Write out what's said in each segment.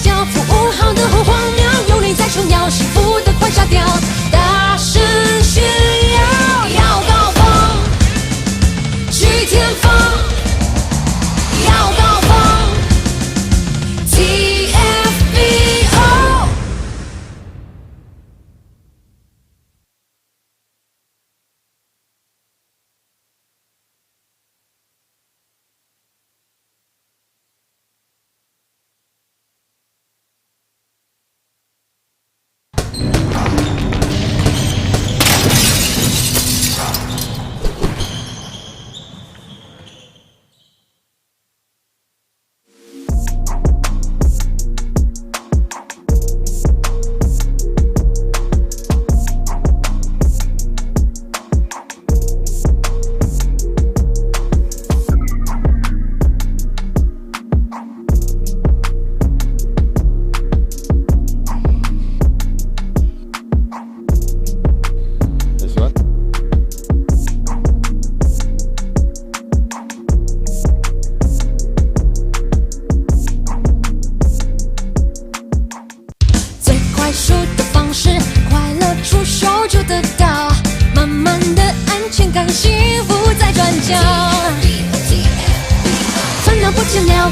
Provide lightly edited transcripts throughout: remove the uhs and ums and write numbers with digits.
交付5号的后荒谬，有你在重要，幸福的快炸掉，大声炫耀，要高峰，去天峰，要高峰 ，TFBO。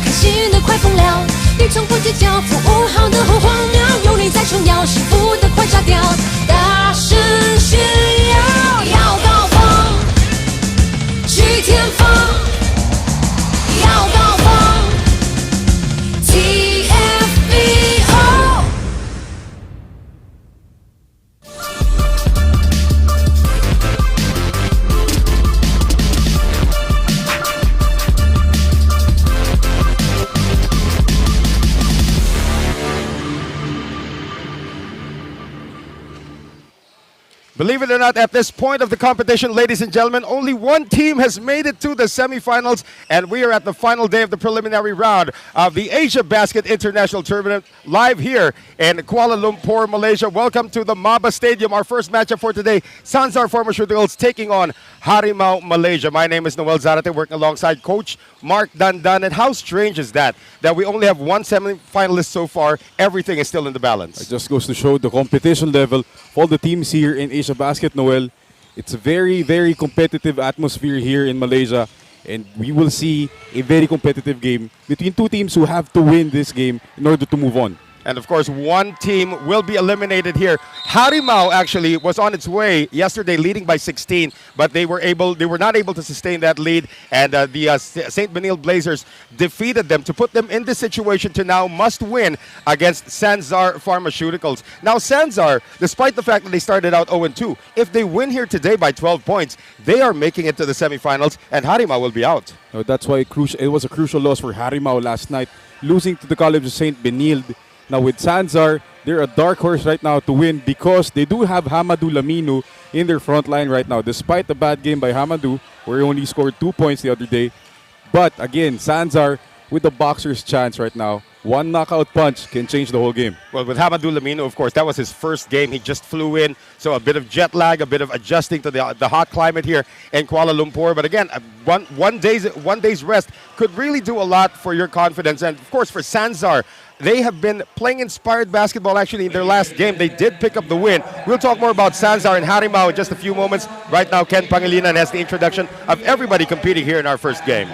开心的快疯了，你从不计较付5号的后荒谬，有你在重要，幸福的快炸掉，大声炫耀，要高峰，去天峰，要高峰 ，TFBO。Believe it or not, at this point of the competition, ladies and gentlemen, only one team has made it to the semifinals, and we are at the final day of the preliminary round of the AsiaBasket International Tournament live here in Kuala Lumpur, Malaysia. Welcome to the Maba Stadium. Our first matchup for today, Sanzar Pharmaceuticals taking on Harimau Malaysia. My name is Noel Zarate, working alongside Coach Mark Dandan. And how strange is that we only have one semi-finalist so far? Everything is still in the balance. It just goes to show the competition level of all the teams here in AsiaBasket, Noel. It's a very, very competitive atmosphere here in Malaysia. And we will see a very competitive game between two teams who have to win this game in order to move on. And of course, one team will be eliminated here. Harimau actually was on its way yesterday, leading by 16, but they were not able to sustain that lead. And the St. Benil Blazers defeated them to put them in this situation to now must win against Sanzar Pharmaceuticals. Now, Sanzar, despite the fact that they started out 0-2, if they win here today by 12 points, they are making it to the semifinals, and Harimau will be out. No, that's why it was a crucial loss for Harimau last night, losing to the College of St. Benil. Now with Sanzar, they're a dark horse right now to win because they do have Hamadou Laminu in their front line right now. Despite the bad game by Hamadou, where he only scored 2 points the other day. But again, Sanzar with the boxer's chance right now. One knockout punch can change the whole game. Well, with Hamadou Laminu, of course, that was his first game. He just flew in, so a bit of jet lag, a bit of adjusting to the hot climate here in Kuala Lumpur. But again, one day's rest could really do a lot for your confidence. And of course, for Sanzar, they have been playing inspired basketball actually in their last game. They did pick up the win. We'll talk more about Sanzar and Harimau in just a few moments. Right now, Ken Pangilinan has the introduction of everybody competing here in our first game.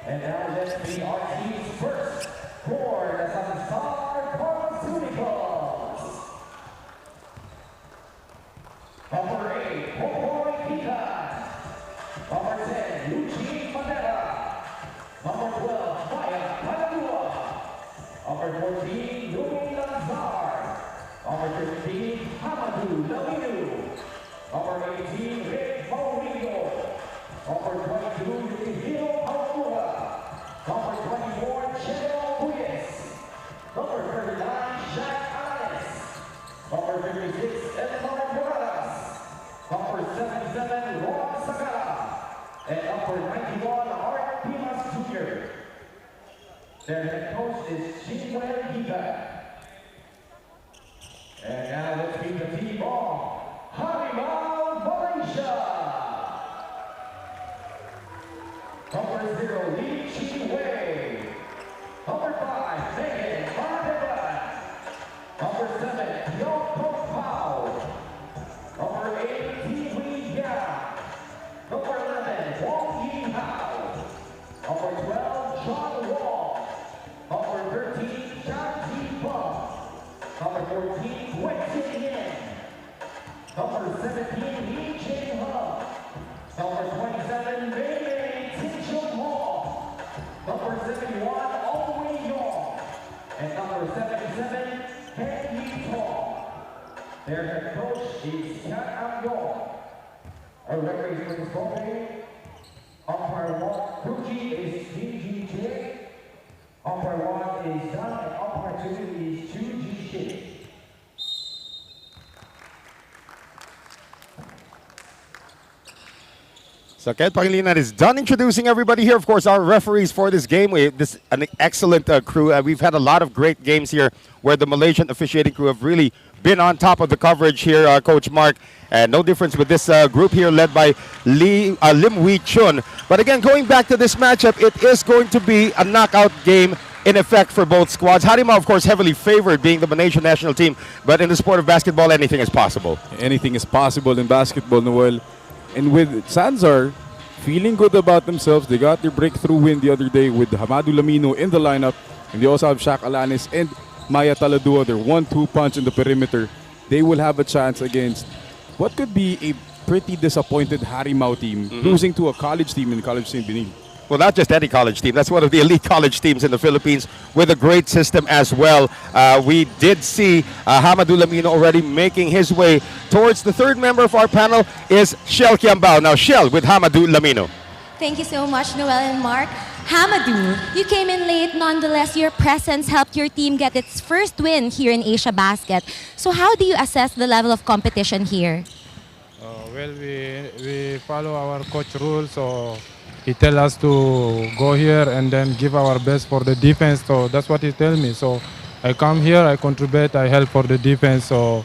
And now let's see our teams first for the Sanzar Pharmaceuticals. Number 8, Popoy Pikas. Number 10, Eugene Mandela. Number 12, Maya Panagua. Number 14, Louis Lanzar. Number 15, Hamadou Laminu. Number 18, Rick Mauricio. Number 22, Yukihiro Paukura. Number 24, Chelo Puyes. Number 39, Jack Alice. Number 56, Edmar Morales. Number 77, Ron Sakara. And number 91, Art Pimas Jr. Their head coach is Chinwell Higa. And now let's meet the team of Harimau Malaysia. 14, Quentin Yin. Number 17, Lee Ching Hung. Number 27, Mei Tin Hall. Number 71, Owen Yong. And number 77, Ken Yi Tong. Their head coach is Kat Am Yong. Our referees for this ball game. Umpire 1, Fuji is DGJ. Umpire 1 is Dan, and umpire 2 is 2G Shea. So Ken Pangilinan is done introducing everybody here. Of course, our referees for this game. This an excellent crew. We've had a lot of great games here where the Malaysian officiating crew have really been on top of the coverage here, Coach Mark. And no difference with this group here led by Lim Wee Chun. But again, going back to this matchup, it is going to be a knockout game in effect for both squads. Harimau, of course, heavily favored being the Malaysian national team. But in the sport of basketball, anything is possible. Anything is possible in basketball, Noel. And with Sanzar feeling good about themselves, they got their breakthrough win the other day with Hamadou Lamino in the lineup. And they also have Shaq Alanis and Maya Taladua, their 1-2 punch in the perimeter. They will have a chance against what could be a pretty disappointed Harimau team, losing to a college team in College St. Benil. Well, not just any college team. That's one of the elite college teams in the Philippines with a great system as well. We did see Hamadou Lamino already making his way towards the third member of our panel is Shell Kiambao. Now, Shell with Hamadou Lamino. Thank you so much, Noel and Mark. Hamadou, you came in late. Nonetheless, your presence helped your team get its first win here in AsiaBasket. So how do you assess the level of competition here? Well, we follow our coach rules, so he tell us to go here and then give our best for the defense. So that's what he tell me. So I come here, I contribute, I help for the defense. So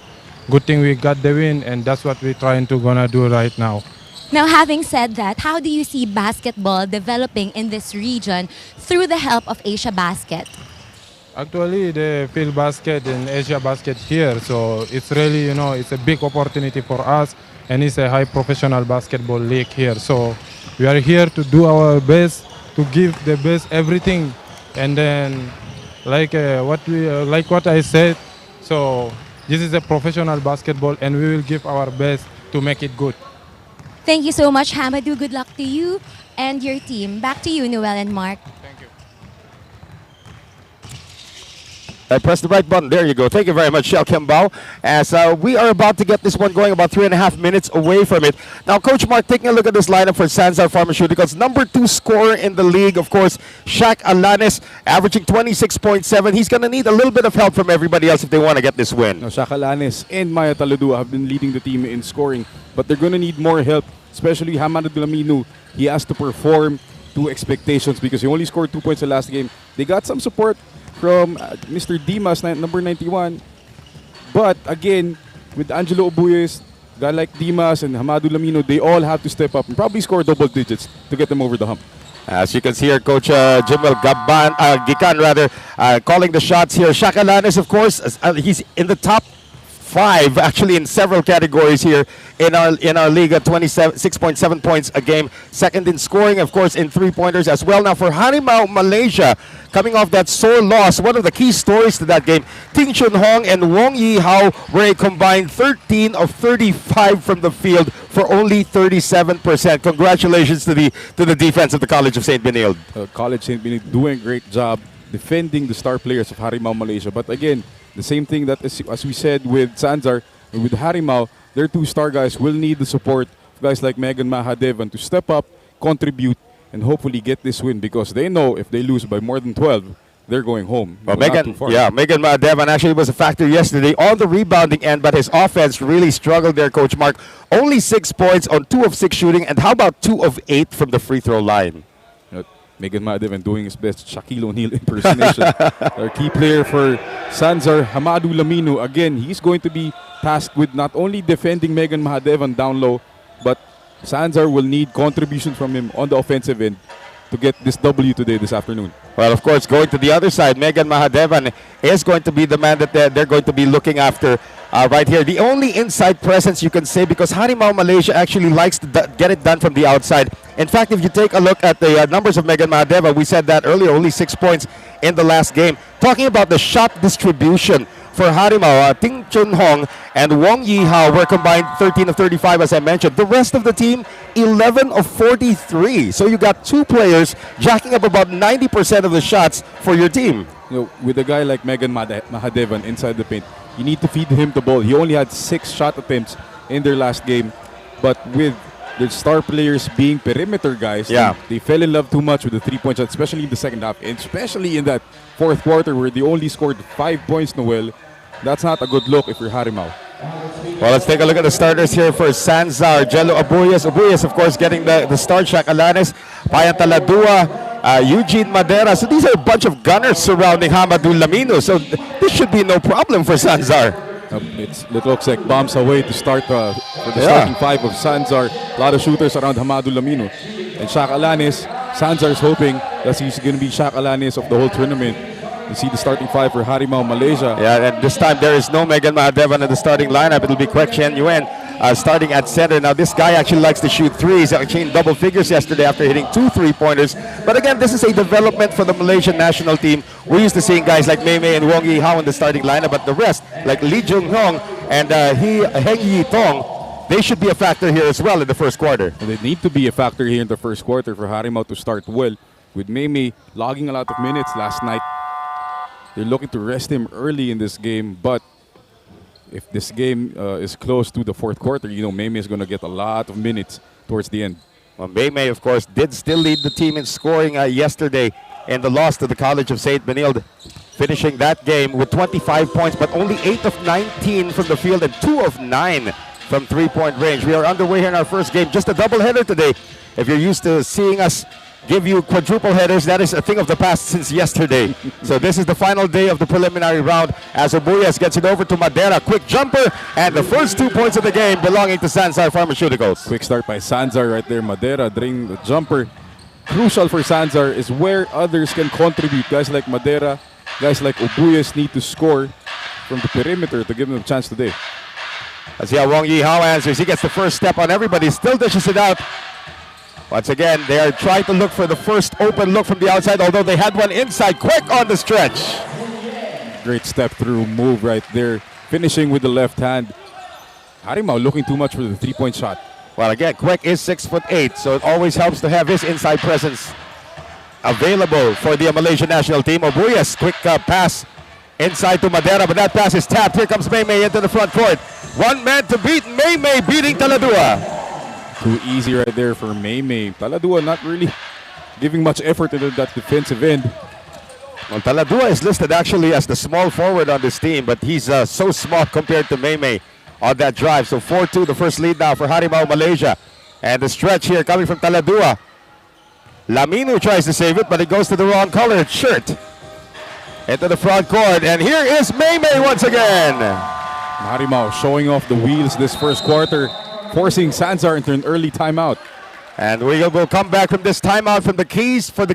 good thing we got the win, and that's what we're trying to gonna do right now. Now, having said that, how do you see basketball developing in this region through the help of AsiaBasket? Actually, they field basket in AsiaBasket here, so it's really, it's a big opportunity for us, and it's a high professional basketball league here. So we are here to do our best, to give the best everything, and then like what I said. So this is a professional basketball, and we will give our best to make it good. Thank you so much, Hamadou. Good luck to you and your team. Back to you, Noel and Mark. Thank you. I press the right button. There you go. Thank you very much, Shell Kiambao. As we are about to get this one going, about 3.5 minutes away from it. Now, Coach Mark, taking a look at this lineup for Sanzar Pharmaceuticals. Number 2 scorer in the league, of course, Shaq Alanis, averaging 26.7. He's going to need a little bit of help from everybody else if they want to get this win. Now, Shaq Alanis and Maya Taladua have been leading the team in scoring, but they're going to need more help, especially Hamadou Lamino. He has to perform to expectations because he only scored 2 points the last game. They got some support from Mr. Dimas, number 91. But again, with Angelo Obuyes, guy like Dimas and Hamadou Lamino, they all have to step up and probably score double digits to get them over the hump. As you can see here, Coach Jimel Gikan calling the shots here. Shaq Alanis, of course, he's in the top 5 actually in several categories here in our league at 26.7 points a game. Second in scoring, of course, in 3-pointers as well. Now for Harimau Malaysia, coming off that sore loss, one of the key stories to that game, Ting Chun Hong and Wong Yi Hao were a combined 13 of 35 from the field for only 37%. Congratulations to the defense of the College of St. Benilde. College St. Benilde doing a great job defending the star players of Harimau Malaysia. But again, the same thing that as we said with Sanzar and with Harimau, their 2 star guys will need the support of guys like Megan Mahadevan to step up, contribute, and hopefully get this win because they know if they lose by more than 12, they're going home. Well, Megan Mahadevan actually was a factor yesterday on the rebounding end, but his offense really struggled there, Coach Mark. Only 6 points on 2 of 6 shooting, and how about 2 of 8 from the free throw line? Megan Mahadevan doing his best Shaquille O'Neal impersonation. Our key player for Sanzar, Hamadou Lamino. Again, he's going to be tasked with not only defending Megan Mahadevan down low, but Sanzar will need contribution from him on the offensive end to get this W today, this afternoon. Well, of course, going to the other side, Megan Mahadevan is going to be the man that they're going to be looking after right here. The only inside presence you can say, because Harimau Malaysia actually likes to get it done from the outside. In fact, if you take a look at the numbers of Megan Mahadevan, we said that earlier, only 6 points in the last game. Talking about the shot distribution for Harimau. Ting Chun Hong and Wong Yi Hao were combined 13 of 35, as I mentioned. The rest of the team, 11 of 43. So you got two players jacking up about 90% of the shots for your team. You know, with a guy like Megan Mahadevan inside the paint, you need to feed him the ball. He only had 6 shot attempts in their last game, but with the star players being perimeter guys, they fell in love too much with the 3-point shot, especially in the second half, and especially in that fourth quarter where they only scored 5 points, Noel. That's not a good look if you're Harimau. Well, let's take a look at the starters here for Sanzar. Jello Abuyas. Abuyas, of course, getting the start. Shaq Alanes, Payan Taladua, Eugene Madera. So these are a bunch of gunners surrounding Hamadou Lamino. So this should be no problem for Sanzar. It looks like bombs away to start for the starting 5 of Sanzar. A lot of shooters around Hamadou Lamino. And Shaq Alanes, Sanzar's hoping that he's going to be Shaq Alanes of the whole tournament. You see the starting 5 for Harimau Malaysia. Yeah, and this time there is no Megan Mahadevan in the starting lineup. It'll be Kwek Chen Yuen starting at center. Now this guy actually likes to shoot threes. He achieved double figures yesterday after hitting 2 3-pointers. But again, this is a development for the Malaysian national team. We're used to seeing guys like Mei Mei and Wong Yi Hao in the starting lineup, but the rest, like Lee Jung Hong and Heng Yi Tong, they should be a factor here as well in the first quarter. They need to be a factor here in the first quarter for Harimau to start well. With Mei Mei logging a lot of minutes last night, they're looking to rest him early in this game, but if this game is close to the fourth quarter, you know, Mei Mei is going to get a lot of minutes towards the end. Well, Mei Mei, of course, did still lead the team in scoring yesterday in the loss to the College of St. Benilde, finishing that game with 25 points, but only 8 of 19 from the field and 2 of 9 from 3-point range. We are underway here in our first game, just a doubleheader today. If you're used to seeing us give you quadruple headers, that is a thing of the past since yesterday. So this is the final day of the preliminary round as Abuyas gets it over to Madera. Quick jumper, and the first 2 points of the game belonging to Sanzar Pharmaceuticals. Quick start by Sanzar right there. Madera draining the jumper. Crucial for Sanzar is where others can contribute. Guys like Madera, guys like Abuyas need to score from the perimeter to give them a chance today. Let's see how Wong Yi Hao answers. He gets the first step on everybody, still dishes it out. Once again, they are trying to look for the first open look from the outside, although they had one inside. Quick on the stretch. Great step through move right there. Finishing with the left hand. Harimau looking too much for the 3-point shot. Well, again, Kwek is 6'8", so it always helps to have his inside presence available for the Malaysian national team. Abuyas, quick pass inside to Madera, but that pass is tapped. Here comes Mei Mei into the front court. One man to beat. Mei Mei beating Taladua. Too easy right there for Mei Mei. Taladua not really giving much effort into that defensive end. Well, Taladua is listed actually as the small forward on this team, but he's so small compared to Mei Mei on that drive. So 4-2, the first lead now for Harimau Malaysia. And the stretch here coming from Taladua. Laminu tries to save it, but it goes to the wrong colored shirt. Into the front court, and here is Mei Mei once again. Harimau showing off the wheels this first quarter, forcing Sanzar into an early timeout. And we will come back from this timeout for the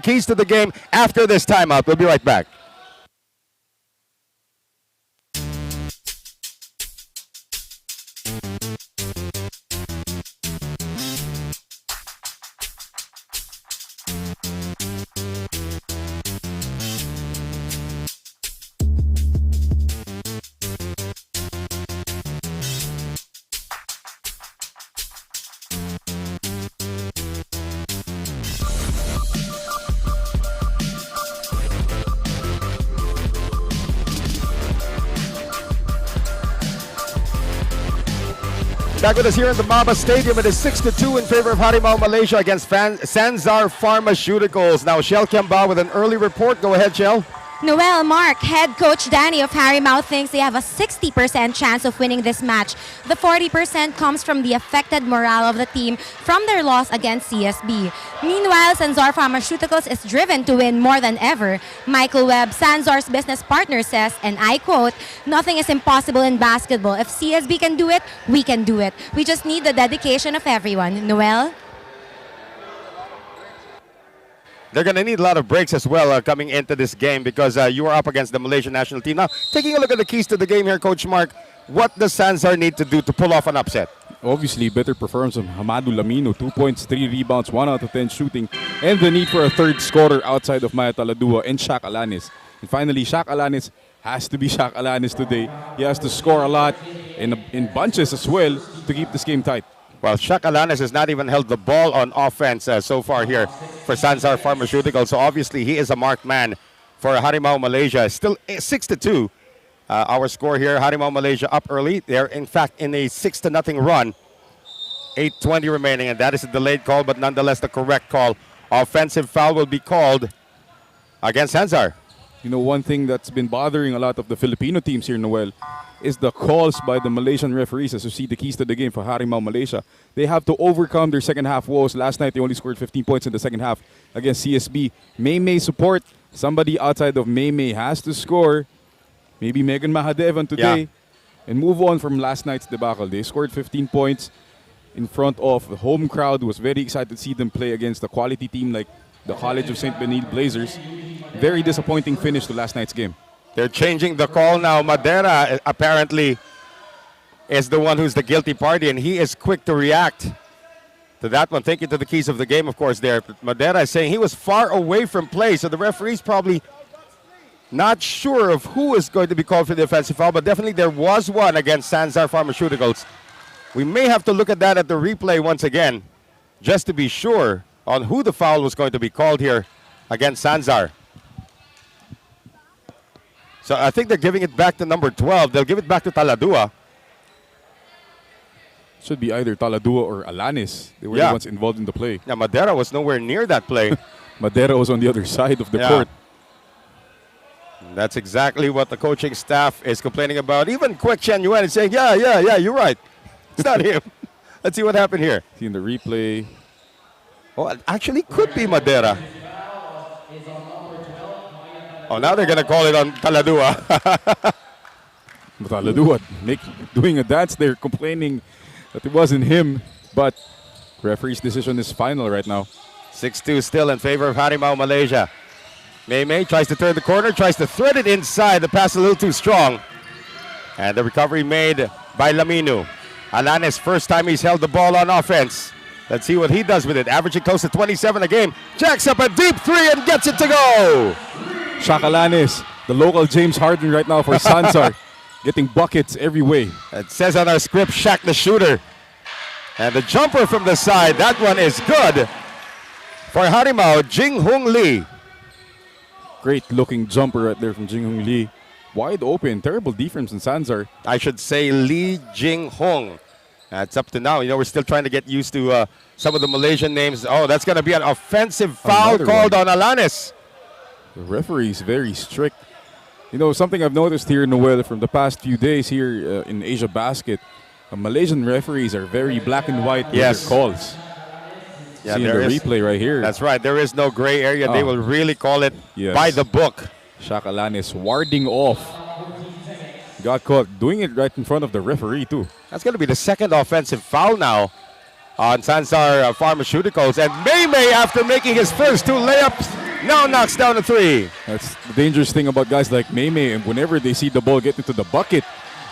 keys to the game after this timeout. We'll be right back. Back with us here in the Maba Stadium. It is 6-2 in favor of Harimau Malaysia against Sanzar Pharmaceuticals. Now, Shell Kiamba with an early report. Go ahead, Shell. Noel, Mark, head coach Danny of Harimau thinks they have a 60% chance of winning this match. The 40% comes from the affected morale of the team from their loss against CSB. Meanwhile, Sanzar Pharmaceuticals is driven to win more than ever. Michael Webb, Sanzar's business partner, says, and I quote, "Nothing is impossible in basketball. If CSB can do it, we can do it. We just need the dedication of everyone." Noel? They're going to need a lot of breaks as well coming into this game because you are up against the Malaysian national team. Now, taking a look at the keys to the game here, Coach Mark, what does Sanzar need to do to pull off an upset? Obviously, better performance of Hamadou Lamino. 2 points, 3 rebounds, 1 out of 10 shooting. And the need for a third scorer outside of Maya Taladua and Shaq Alanes. And finally, Shaq Alanes has to be Shaq Alanis today. He has to score a lot in bunches as well to keep this game tight. Well, Shaq Alanis has not even held the ball on offense so far here for Sanzar Pharmaceuticals. So obviously he is a marked man for Harimau Malaysia. Still 6-2. Our score here, Harimau Malaysia up early. They're in fact in a 6-0 run. 8:20 remaining, and that is a delayed call, but nonetheless the correct call. Offensive foul will be called against Sanzar. You know, one thing that's been bothering a lot of the Filipino teams here, Noel, is the calls by the Malaysian referees. As you see, the keys to the game for Harimau Malaysia. They have to overcome their second half woes. Last night, they only scored 15 points in the second half against CSB. May support. Somebody outside of May has to score. Maybe Megan Mahadevan today. And move on from last night's debacle. They scored 15 points in front of the home crowd, who was very excited to see them play against a quality team like the College of St. Benil Blazers. Very disappointing finish to last night's game. They're changing the call now. Madera apparently is the one who's the guilty party, and he is quick to react to that one. Thank you to the keys of the game, of course, there. But Madera is saying he was far away from play, so the referee's probably not sure of who is going to be called for the offensive foul, but definitely there was one against Sanzar Pharmaceuticals. We may have to look at that at the replay once again, just to be sure on who the foul was going to be called here against Sanzar. So I think they're giving it back to number 12. They'll give it back to Taladua. Should be either Taladua or Alanis. They were the ones involved in the play. Yeah, Madera was nowhere near that play. Madera was on the other side of the court. That's exactly what the coaching staff is complaining about. Even Kwek Chen Yuen is saying, yeah, you're right. It's not him. Let's see what happened here. See in the replay. Oh, it actually could be Madera. Oh, now they're going to call it on Taladua. Taladua doing a dance there, complaining that it wasn't him. But referee's decision is final right now. 6-2 still in favor of Harimau Malaysia. May tries to turn the corner, tries to thread it inside. The pass a little too strong. And the recovery made by Laminu. Alanis, first time he's held the ball on offense. Let's see what he does with it. Averaging close to 27 a game. Jacks up a deep three and gets it to go. Shaq Alanis, the local James Harden right now for Sanzar. Getting buckets every way. It says on our script, Shaq the shooter. And the jumper from the side, that one is good. For Harimau, Jing Hung Lee. Great looking jumper right there from Jing Hung Lee. Wide open, terrible defense in Sanzar. I should say Lee Jing Hong. It's up to now. You know, we're still trying to get used to some of the Malaysian names. Oh, that's going to be an offensive foul called on Alanis. The referee is very strict. You know, something I've noticed here, Noel, from the past few days here in AsiaBasket, Malaysian referees are very black and white with their calls. Yeah, see in the replay right here. That's right. There is no gray area. They will really call it by the book. Shaq Alanis warding off. Got caught doing it right in front of the referee too. That's going to be the second offensive foul now on Sanzar Pharmaceuticals. And May, after making his first two layups, now knocks down a three. That's the dangerous thing about guys like May. And whenever they see the ball get into the bucket,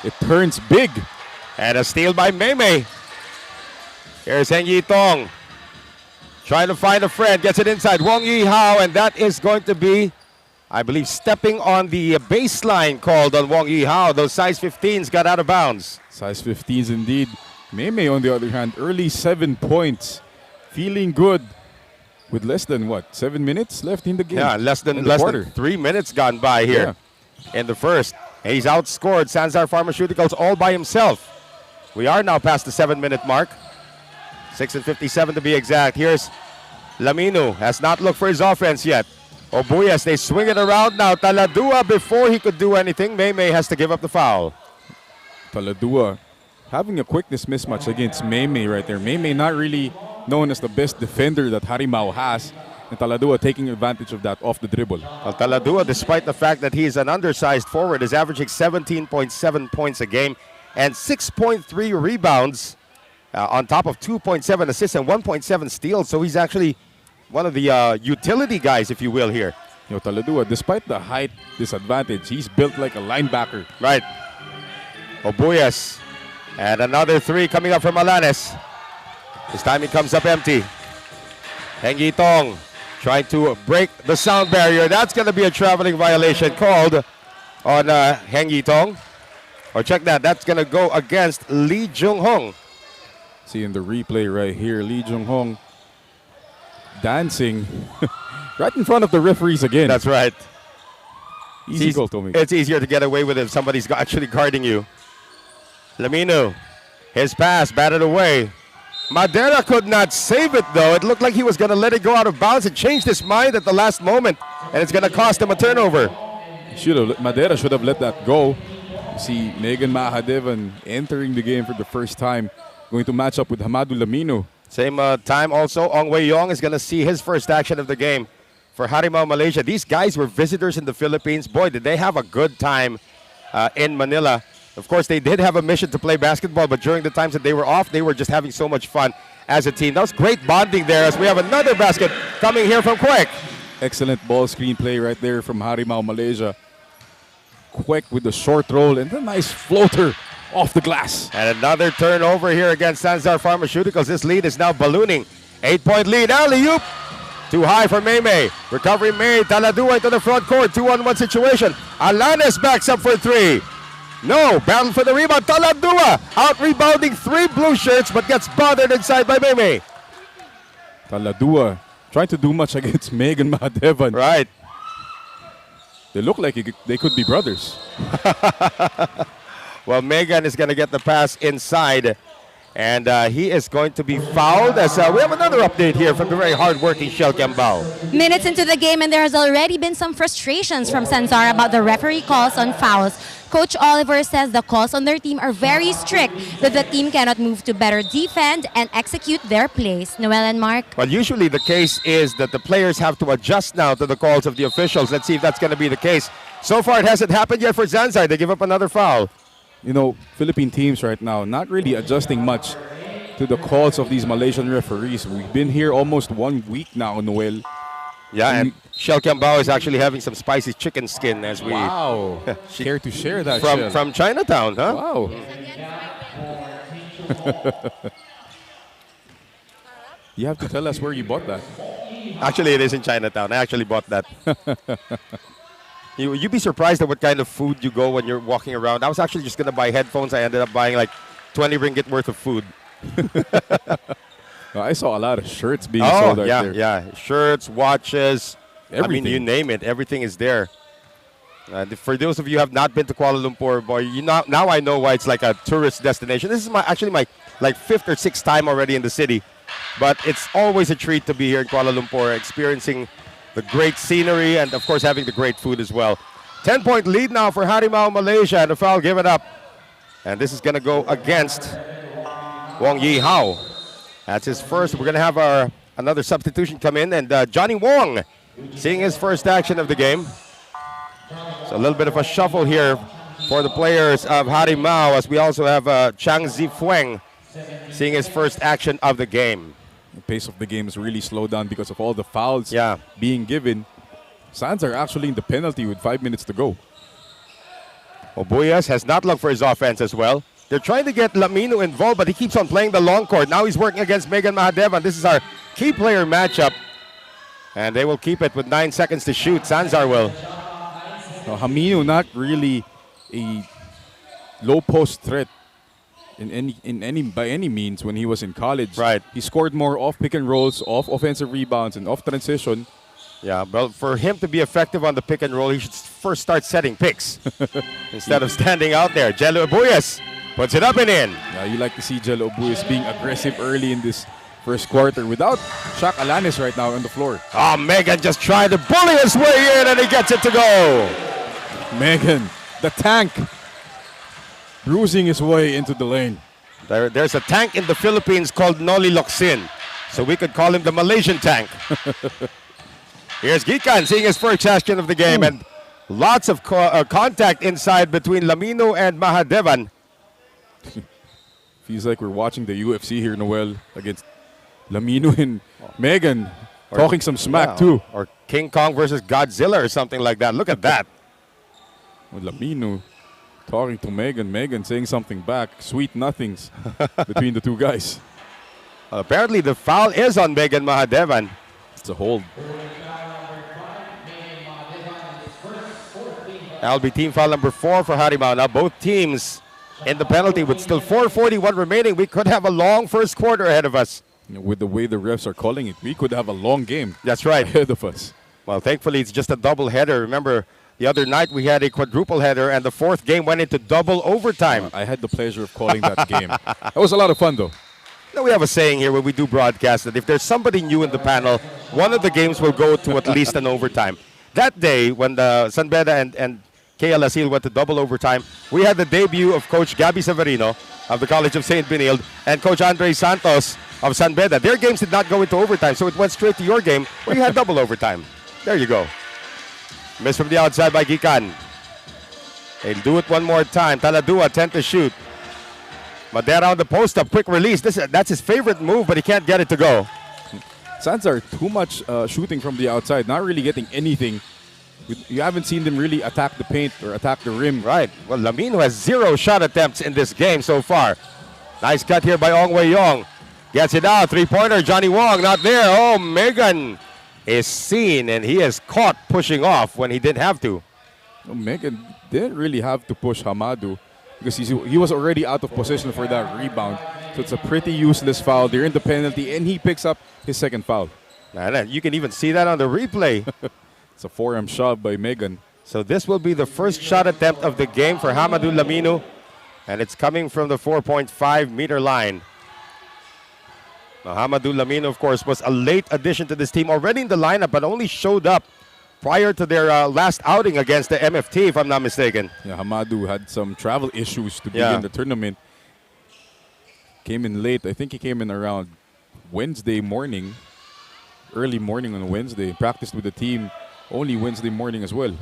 it turns big. And a steal by May. Here's Heng Yi Tong. Trying to find a friend. Gets it inside. Wong Yi Hao. And that is going to be, I believe, stepping on the baseline called on Wong Yi Hao. Those size 15s got out of bounds. Size 15s indeed. May, on the other hand, early 7 points. Feeling good with less than, 7 minutes left in the game? Yeah, less than 3 minutes gone by here in the first. And he's outscored Sanzar Pharmaceuticals all by himself. We are now past the 7-minute mark. 6:57 to be exact. Here's Laminu. Has not looked for his offense yet. Obuyas, they swing it around now. Taladua, before he could do anything, May has to give up the foul. Taladua having a quickness mismatch against May right there. May not really known as the best defender that Harimau has. And Taladua taking advantage of that off the dribble. Well, Taladua, despite the fact that he is an undersized forward, is averaging 17.7 points a game and 6.3 rebounds on top of 2.7 assists and 1.7 steals. So he's actually one of the utility guys, if you will, here. You know, Taladua, despite the height disadvantage, he's built like a linebacker. Right. Obuyas. And another three coming up from Alanis. This time he comes up empty. Heng Yi Tong trying to break the sound barrier. That's going to be a traveling violation called on Heng Yitong. Or check that. That's going to go against Lee Jung Hong. See in the replay right here, Lee Jung Hong dancing right in front of the referees again. That's right. Easy goal, Tommy. It's easier to get away with it if somebody's actually guarding you. Lamino, his pass batted away. Madera could not save it though. It looked like he was going to let it go out of bounds and changed his mind at the last moment, and it's going to cost him a turnover. Madera should have let that go. You see Megan Mahadevan entering the game for the first time, going to match up with Hamadou Lamino. Same time also, Ong Wei Yong is going to see his first action of the game for Harimau Malaysia. These guys were visitors in the Philippines. Boy, did they have a good time in Manila. Of course, they did have a mission to play basketball, but during the times that they were off, they were just having so much fun as a team. That was great bonding there as we have another basket coming here from Kwek. Excellent ball screen play right there from Harimau Malaysia. Kwek with the short roll and a nice floater off the glass. And another turnover here against Sanzar Pharmaceuticals. This lead is now ballooning. 8-point lead. Alley-oop. Too high for Maymay. Recovery made. Taladua into the front court. 2-on-1 situation. Alanes backs up for three. No. Battle for the rebound. Taladua out rebounding three blue shirts but gets bothered inside by Maymay. Taladua trying to do much against Megan Mahadevan. Right. They look like they could be brothers. Well, Megan is going to get the pass inside, and he is going to be fouled as we have another update here from the very hard-working Shell Kembao. Minutes into the game, and there has already been some frustrations from Sanzar about the referee calls on fouls. Coach Oliver says the calls on their team are very strict, that the team cannot move to better defend and execute their plays. Noel and Mark? Well, usually the case is that the players have to adjust now to the calls of the officials. Let's see if that's going to be the case. So far, it hasn't happened yet for Zanzar. They give up another foul. You know, Philippine teams right now not really adjusting much to the calls of these Malaysian referees. We've been here almost 1 week now, Noel. Yeah, and Shell Kembao is actually having some spicy chicken skin as we... Wow. Care to share that, Shell? From Chinatown, huh? Wow. You have to tell us where you bought that. Actually, it is in Chinatown. I actually bought that. You'd be surprised at what kind of food you go when you're walking around. I was actually just going to buy headphones. I ended up buying like 20 ringgit worth of food. I saw a lot of shirts being sold out there. Yeah. Shirts, watches. Everything. I mean, you name it. Everything is there. For those of you who have not been to Kuala Lumpur, boy, now I know why it's like a tourist destination. This is actually my like 5th or 6th time already in the city. But it's always a treat to be here in Kuala Lumpur, experiencing the great scenery and, of course, having the great food as well. 10-point lead now for Harimau Malaysia, and a foul given up. And this is going to go against Wong Yi Hao. That's his first. We're going to have another substitution come in, and Johnny Wong seeing his first action of the game. So a little bit of a shuffle here for the players of Harimau, as we also have Chang Zifueng seeing his first action of the game. The pace of the game is really slowed down because of all the fouls being given. Sanzar actually in the penalty with 5 minutes to go. Obuyas has not looked for his offense as well. They're trying to get Lamino involved, but he keeps on playing the long court. Now he's working against Megan Mahadevan. This is our key player matchup. And they will keep it with 9 seconds to shoot. Sanzar will. Hamino not really a low post threat by any means when he was in college. Right. He scored more off pick and rolls, off offensive rebounds, and off transition. Yeah, but for him to be effective on the pick and roll, he should first start setting picks instead of standing out there. Jello Obuyas puts it up and in. Yeah, you like to see Jello Obuyas being aggressive early in this first quarter without Shaq Alanis right now on the floor. Oh, Megan just tried to bully his way in, and he gets it to go. Megan, the tank, bruising his way into the lane. There's a tank in the Philippines called Noli Locsin, so we could call him the Malaysian tank. Here's Gikan seeing his first action of the game, and lots of contact inside between Lamino and Mahadevan. Feels like we're watching the UFC here, Noel, against Lamino and Megan, talking some smack too. Or King Kong versus Godzilla or something like that. Look at that. With Lamino talking to Megan saying something back. Sweet nothings between the two guys. Apparently the foul is on Megan Mahadevan. It's a hold. That'll be team foul number 4 for Harimau. Now both teams in the penalty with still 4:41 remaining. We could have a long first quarter ahead of us. With the way the refs are calling it, we could have a long game. That's right. Ahead of us. Well, thankfully, it's just a double header. Remember, the other night we had a quadruple header, and the fourth game went into double overtime. I had the pleasure of calling that game. That was a lot of fun, though. Now, we have a saying here when we do broadcast that if there's somebody new in the panel, one of the games will go to at least an overtime. That day, when the San Beda and KL Asil went to double overtime, we had the debut of Coach Gabby Severino of the College of St. Benilde and Coach Andre Santos of San Beda. Their games did not go into overtime, so it went straight to your game where you had double overtime. There you go. Miss from the outside by Gikan. They'll do it one more time. Taladua, 10 to shoot. Madera on the post-up, quick release. That's his favorite move, but he can't get it to go. Sanzar, too much shooting from the outside, not really getting anything. You haven't seen them really attack the paint or attack the rim. Right. Well, Lamino has 0 shot attempts in this game so far. Nice cut here by Ong Wei Yong. Gets it out. Three-pointer. Johnny Wong not there. Oh, Megan is seen, and he is caught pushing off when he didn't have to. No, Megan didn't really have to push Hamadu because he was already out of position for that rebound. So it's a pretty useless foul. They're in the penalty, and he picks up his second foul. Man, you can even see that on the replay. It's a forearm shot by Megan. So this will be the first shot attempt of the game for Hamadou Lamino, and it's coming from the 4.5-meter line. Now, Hamadou Lamino, of course, was a late addition to this team, already in the lineup, but only showed up prior to their last outing against the MFT, if I'm not mistaken. Yeah, Hamadou had some travel issues to begin the tournament. Came in late. I think he came in around Wednesday morning, early morning on Wednesday. Practiced with the team only Wednesday morning as well.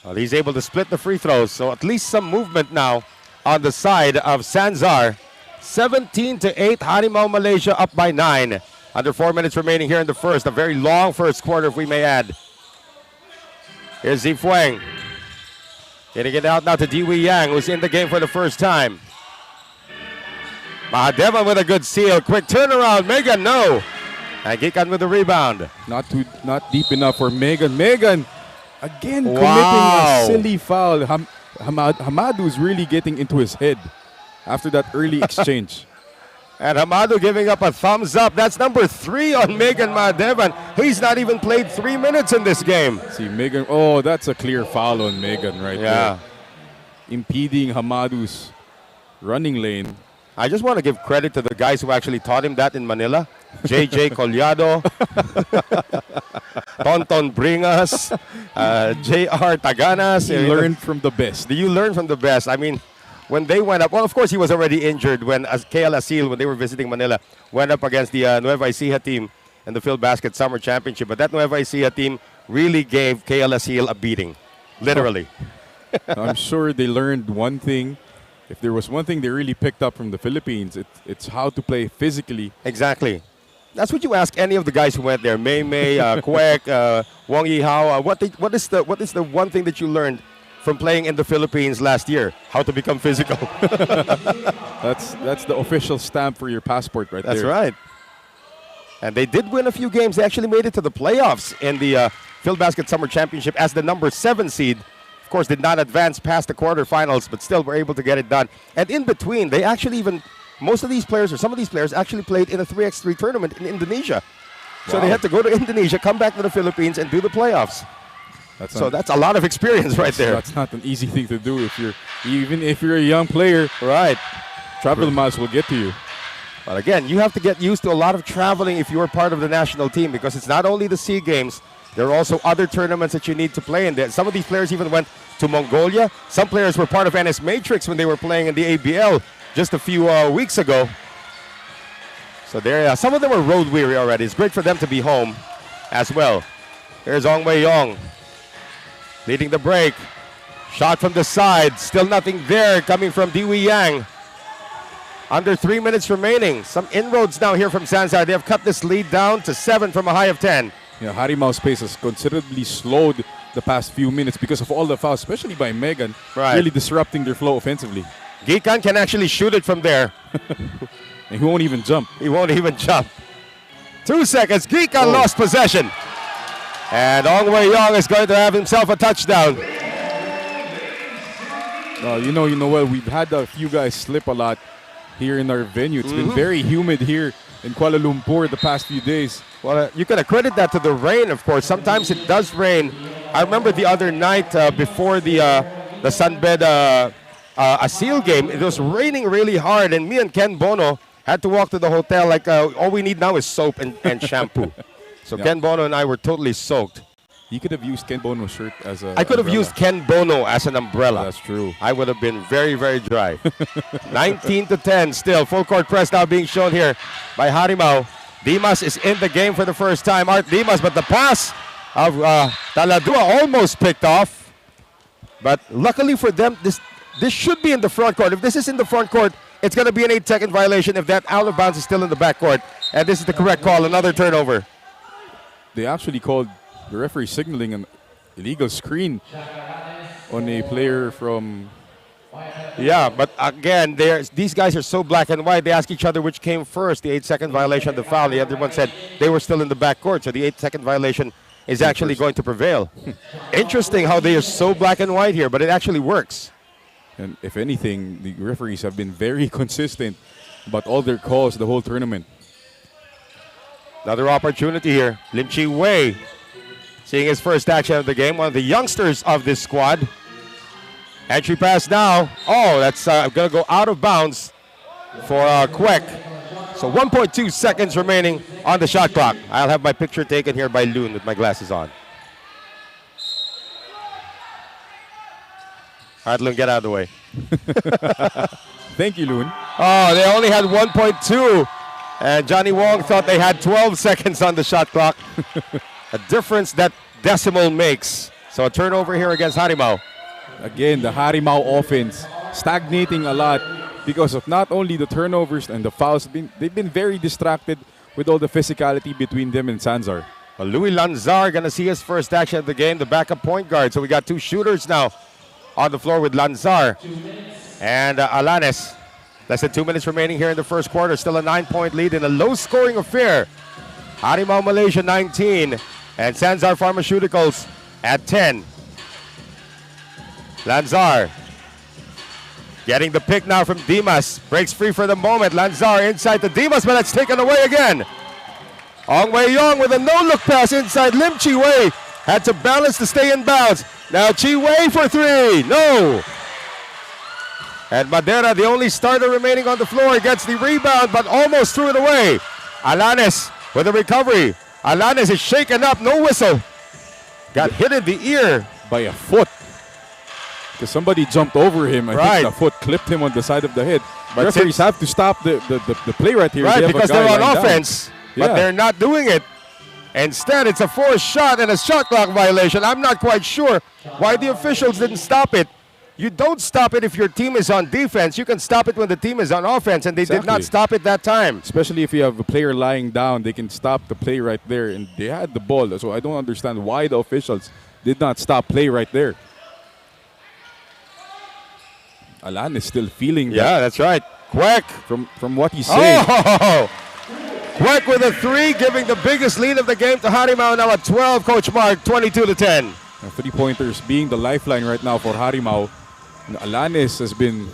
Well, he's able to split the free throws, so at least some movement now on the side of Sanzar. 17-8, Harimau Malaysia up by 9. Under 4 minutes remaining here in the first. A very long first quarter, if we may add. Here's Zifueng. Getting it out now to Diwi Yang, who's in the game for the first time. Mahadevan with a good seal. Quick turnaround. Megan, no. And Gikan with the rebound. Not deep enough for Megan. Megan, again, committing a silly foul. Hamadou is really getting into his head after that early exchange. And Hamadou giving up a thumbs up. That's number 3 on Megan Mahadevan. He's not even played 3 minutes in this game. See, Megan, oh, that's a clear foul on Megan right there. Impeding Hamadou's running lane. I just want to give credit to the guys who actually taught him that in Manila. JJ Collado, Tonton Bringas, JR Taganas. He learned from the best. You learn from the best. I mean, when they went up, well, of course, he was already injured when KL Asil, when they were visiting Manila, went up against the Nueva Ecija team in the Phil Basket Summer Championship. But that Nueva Ecija team really gave KL Asil a beating, literally. I'm sure they learned one thing. If there was one thing they really picked up from the Philippines, it's how to play physically. Exactly. That's what you ask any of the guys who went there. May, Kwek, Wong Yi Hao. What is the one thing that you learned from playing in the Philippines last year? How to become physical. That's the official stamp for your passport right there. That's right. And they did win a few games. They actually made it to the playoffs in the Phil Basket Summer Championship as the number 7 seed. Of course, did not advance past the quarterfinals, but still were able to get it done. And in between, they actually most of these players, or some of these players, actually played in a 3x3 tournament in Indonesia. Wow. So they had to go to Indonesia, come back to the Philippines, and do the playoffs. That's a lot of experience right there. That's not an easy thing to do even if you're a young player. Right. Travel miles will get to you. But again, you have to get used to a lot of traveling if you're part of the national team, because it's not only the SEA Games, there are also other tournaments that you need to play in. Some of these players even went to Mongolia. Some players were part of NS Matrix when they were playing in the ABL just a few weeks ago. So some of them are road weary already. It's great for them to be home as well. Here's Ong Wei Yong leading the break. Shot from the side. Still nothing there coming from Diwi Yang. Under 3 minutes remaining. Some inroads now here from Sanzar. They have cut this lead down to 7 from a high of 10. Yeah, Harimau's pace has considerably slowed the past few minutes because of all the fouls, especially by Megan, really disrupting their flow offensively. Gikan can actually shoot it from there. And he won't even jump. He won't even jump. 2 seconds. Gikan lost possession. And Ong Wei Yong is going to have himself a touchdown. Well, we've had a few guys slip a lot here in our venue. It's been very humid here in Kuala Lumpur the past few days. Well, you can accredit that to the rain, of course. Sometimes it does rain. I remember the other night before the Sunbed Asil game, it was raining really hard, and me and Ken Bono had to walk to the hotel like all we need now is soap and shampoo. So Yeah. Ken Bono and I were totally soaked. You could have used Ken Bono's shirt as a I could have umbrella. used Ken Bono as an umbrella. That's true. I would have been very, very dry. 19-10 still. Full court press now being shown here by Harimau. Dimas is in the game for the first time. Art Dimas, but the pass of Taladua almost picked off. But luckily for them, this should be in the front court. If this is in the front court, it's going to be an 8-second violation if that out of bounds is still in the back court. And this is the correct call. Another turnover. They actually called the referee signaling an illegal screen on a player from... Yeah, but again, these guys are so black and white. They ask each other which came first, the 8-second violation of the foul. The other one said they were still in the back court, so the 8-second violation is actually going to prevail. Interesting how they are so black and white here, but it actually works. And if anything, the referees have been very consistent about all their calls the whole tournament. Another opportunity here. Lim Chi Wei seeing his first action of the game, one of the youngsters of this squad. Entry pass now. Oh, that's going to go out of bounds for Kwek. So 1.2 seconds remaining on the shot clock. I'll have my picture taken here by Loon with my glasses on. All right, Loon, get out of the way. Thank you, Loon. Oh, they only had 1.2. And Johnny Wong thought they had 12 seconds on the shot clock. A difference that decimal makes. So a turnover here against Harimau. Again, the Harimau offense stagnating a lot because of not only the turnovers and the fouls. They've been very distracted with all the physicality between them and Sanzar. Well, Louis Lanzar going to see his first action of the game, the backup point guard. So we got two shooters now on the floor with Lanzar and Alanes. Less than 2 minutes remaining here in the first quarter. Still a 9-point lead in a low-scoring affair. Harimau Malaysia 19 and Sanzar Pharmaceuticals at 10. Lanzar getting the pick now from Dimas. Breaks free for the moment. Lanzar inside to Dimas, but it's taken away again. Ong Wei Yong with a no-look pass inside. Lim Chi Wei had to balance to stay in bounds. Now Chi Wei for three. No. And Madera, the only starter remaining on the floor, gets the rebound, but almost threw it away. Alanes with a recovery. Alanes is shaken up, no whistle. Got hit in the ear. By a foot. Because somebody jumped over him. I think the foot clipped him on the side of the head. But referees have to stop the play right here. Right, They have a because guy they're on lying down. offense, but Yeah. they're not doing it. Instead, it's a forced shot and a shot clock violation. I'm not quite sure why the officials didn't stop it. You don't stop it if your team is on defense. You can stop it when the team is on offense, and they did not Exactly. stop it that time. Especially if you have a player lying down, they can stop the play right there. And they had the ball, so I don't understand why the officials did not stop play right there. Alan is still feeling that Yeah, that's right. Kwek. from what he's saying. Oh! Kwek with a three, giving the biggest lead of the game to Harimau. Now at 12, Coach Mark, 22-10. Three-pointers being the lifeline right now for Harimau. And Alanes has been...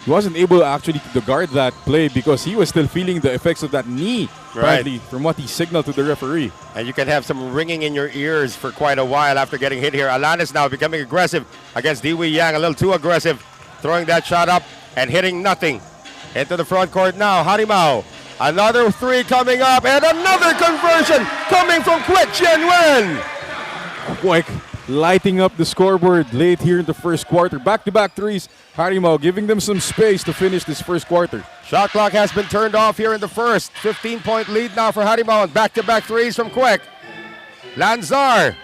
He wasn't able actually to guard that play because he was still feeling the effects of that knee, apparently, from what he signaled to the referee. And you can have some ringing in your ears for quite a while after getting hit here. Alanis now becoming aggressive against Dewey Yang, a little too aggressive, throwing that shot up and hitting nothing. Into the front court now, Harimau. Another three coming up, and another conversion coming from Kwek Chien-Wen. Quick, lighting up the scoreboard late here in the first quarter. Back-to-back threes. Harimau giving them some space to finish this first quarter. Shot clock has been turned off here in the first. 15-point lead now for Harimau, and back-to-back threes from Kwek. Lanzar.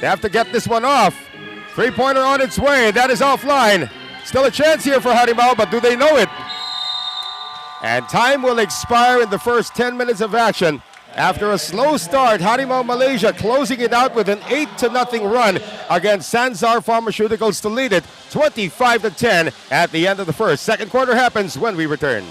They have to get this one off. Three-pointer on its way. That is offline. Still a chance here for Harimau, but do they know it? And time will expire in the first 10 minutes of action. After a slow start, Harimau Malaysia closing it out with an 8-0 run against Sanzar Pharmaceuticals to lead it 25-10 at the end of the first. Second quarter happens when we return.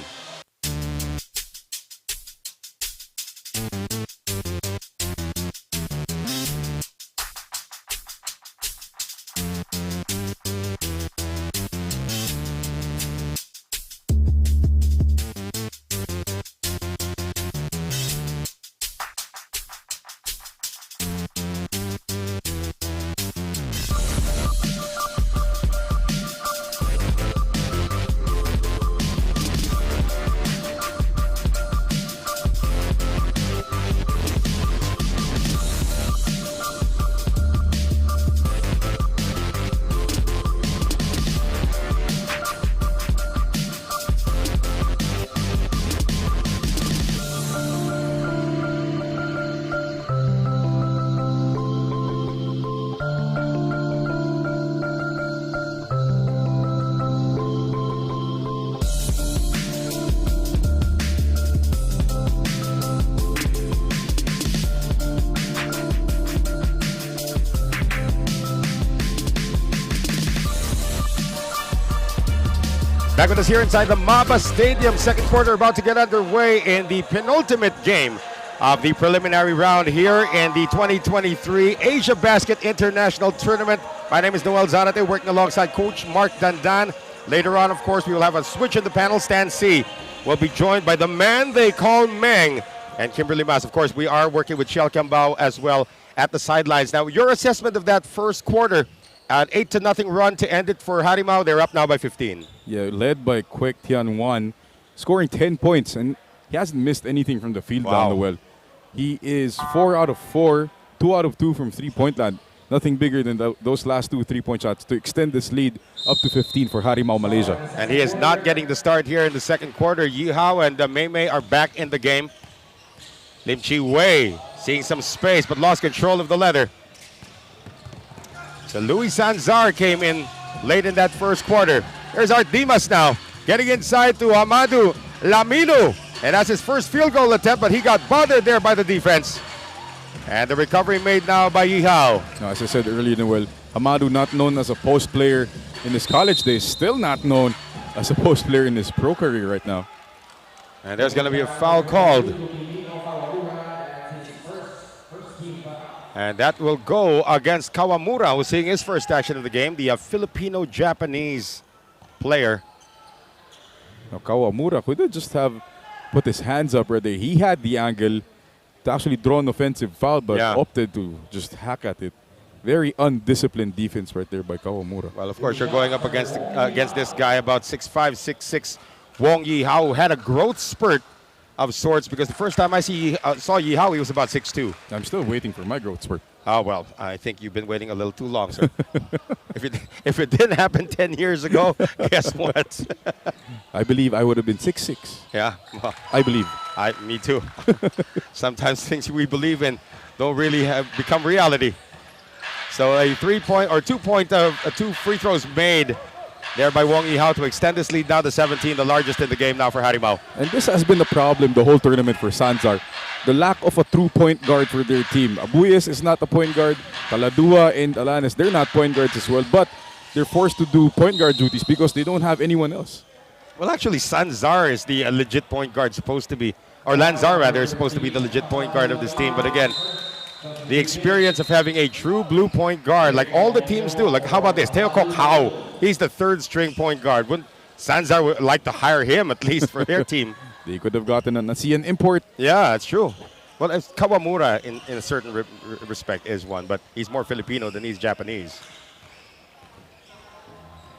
Back with us here inside the Maba Stadium. Second quarter about to get underway in the penultimate game of the preliminary round here in the 2023 Asia Basket International Tournament. My name is Noel Zarate, working alongside Coach Mark Dandan. Later on, of course, we will have a switch in the panel. Stan C will be joined by the man they call Meng and Kimberly Mas. Of course, we are working with Shell Kambao as well at the sidelines. Now, your assessment of that first quarter, an 8-0 run to end it for Harimau. They're up now by 15. Yeah, led by Kwek Tian Wan, scoring 10 points, and he hasn't missed anything from the field down the well. He is 4 out of 4, 2 out of 2 from three-point land. Nothing bigger than those last 2 3-point shots to extend this lead up to 15 for Harimau Malaysia. And he is not getting the start here in the second quarter. Yi Hao and Mei Mei are back in the game. Lim Chi Wei seeing some space but lost control of the leather. So Luis Sanzar came in late in that first quarter. There's Art Dimas now, getting inside to Amadou Laminu. And that's his first field goal attempt, but he got bothered there by the defense. And the recovery made now by Yi Hao. As I said earlier, Noel, Amadou, not known as a post player in his college days, still not known as a post player in his pro career right now. And there's going to be a foul called. And that will go against Kawamura, who's seeing his first action of the game, the Filipino-Japanese player. Now, Kawamura could have just have put his hands up right there. He had the angle to actually draw an offensive foul, but opted to just hack at it. Very undisciplined defense right there by Kawamura. Well, of course, you're going up against this guy about 6'5", 6'6", Wong Yi Hao, who had a growth spurt of sorts, because the first time I saw Yi Hao, he was about 6'2". I'm still waiting for my growth spurt. Oh, well, I think you've been waiting a little too long, sir. if it didn't happen 10 years ago, guess what? I believe I would have been 6'6". Yeah, well, I believe. Me too. Sometimes things we believe in don't really become reality. So a 3-point or 2-point, 2 free throws made there by Wong Yi Hao to extend this lead now to 17, the largest in the game now for Harimau. And this has been a problem the whole tournament for Sanzar. The lack of a true point guard for their team. Abuyes is not a point guard. Taladua and Alanes, they're not point guards as well. But they're forced to do point guard duties because they don't have anyone else. Well, actually, Sanzar is the legit point guard supposed to be. Or Lanzar, rather, is supposed to be the legit point guard of this team. But again, the experience of having a true blue point guard, like all the teams do. Like, how about this? Teo Kok Hao, he's the third string point guard. Wouldn't Sanzar would like to hire him at least for their team? They could have gotten an ASEAN import. Yeah, that's true. Well, Kawamura, in a certain respect, is one, but he's more Filipino than he's Japanese.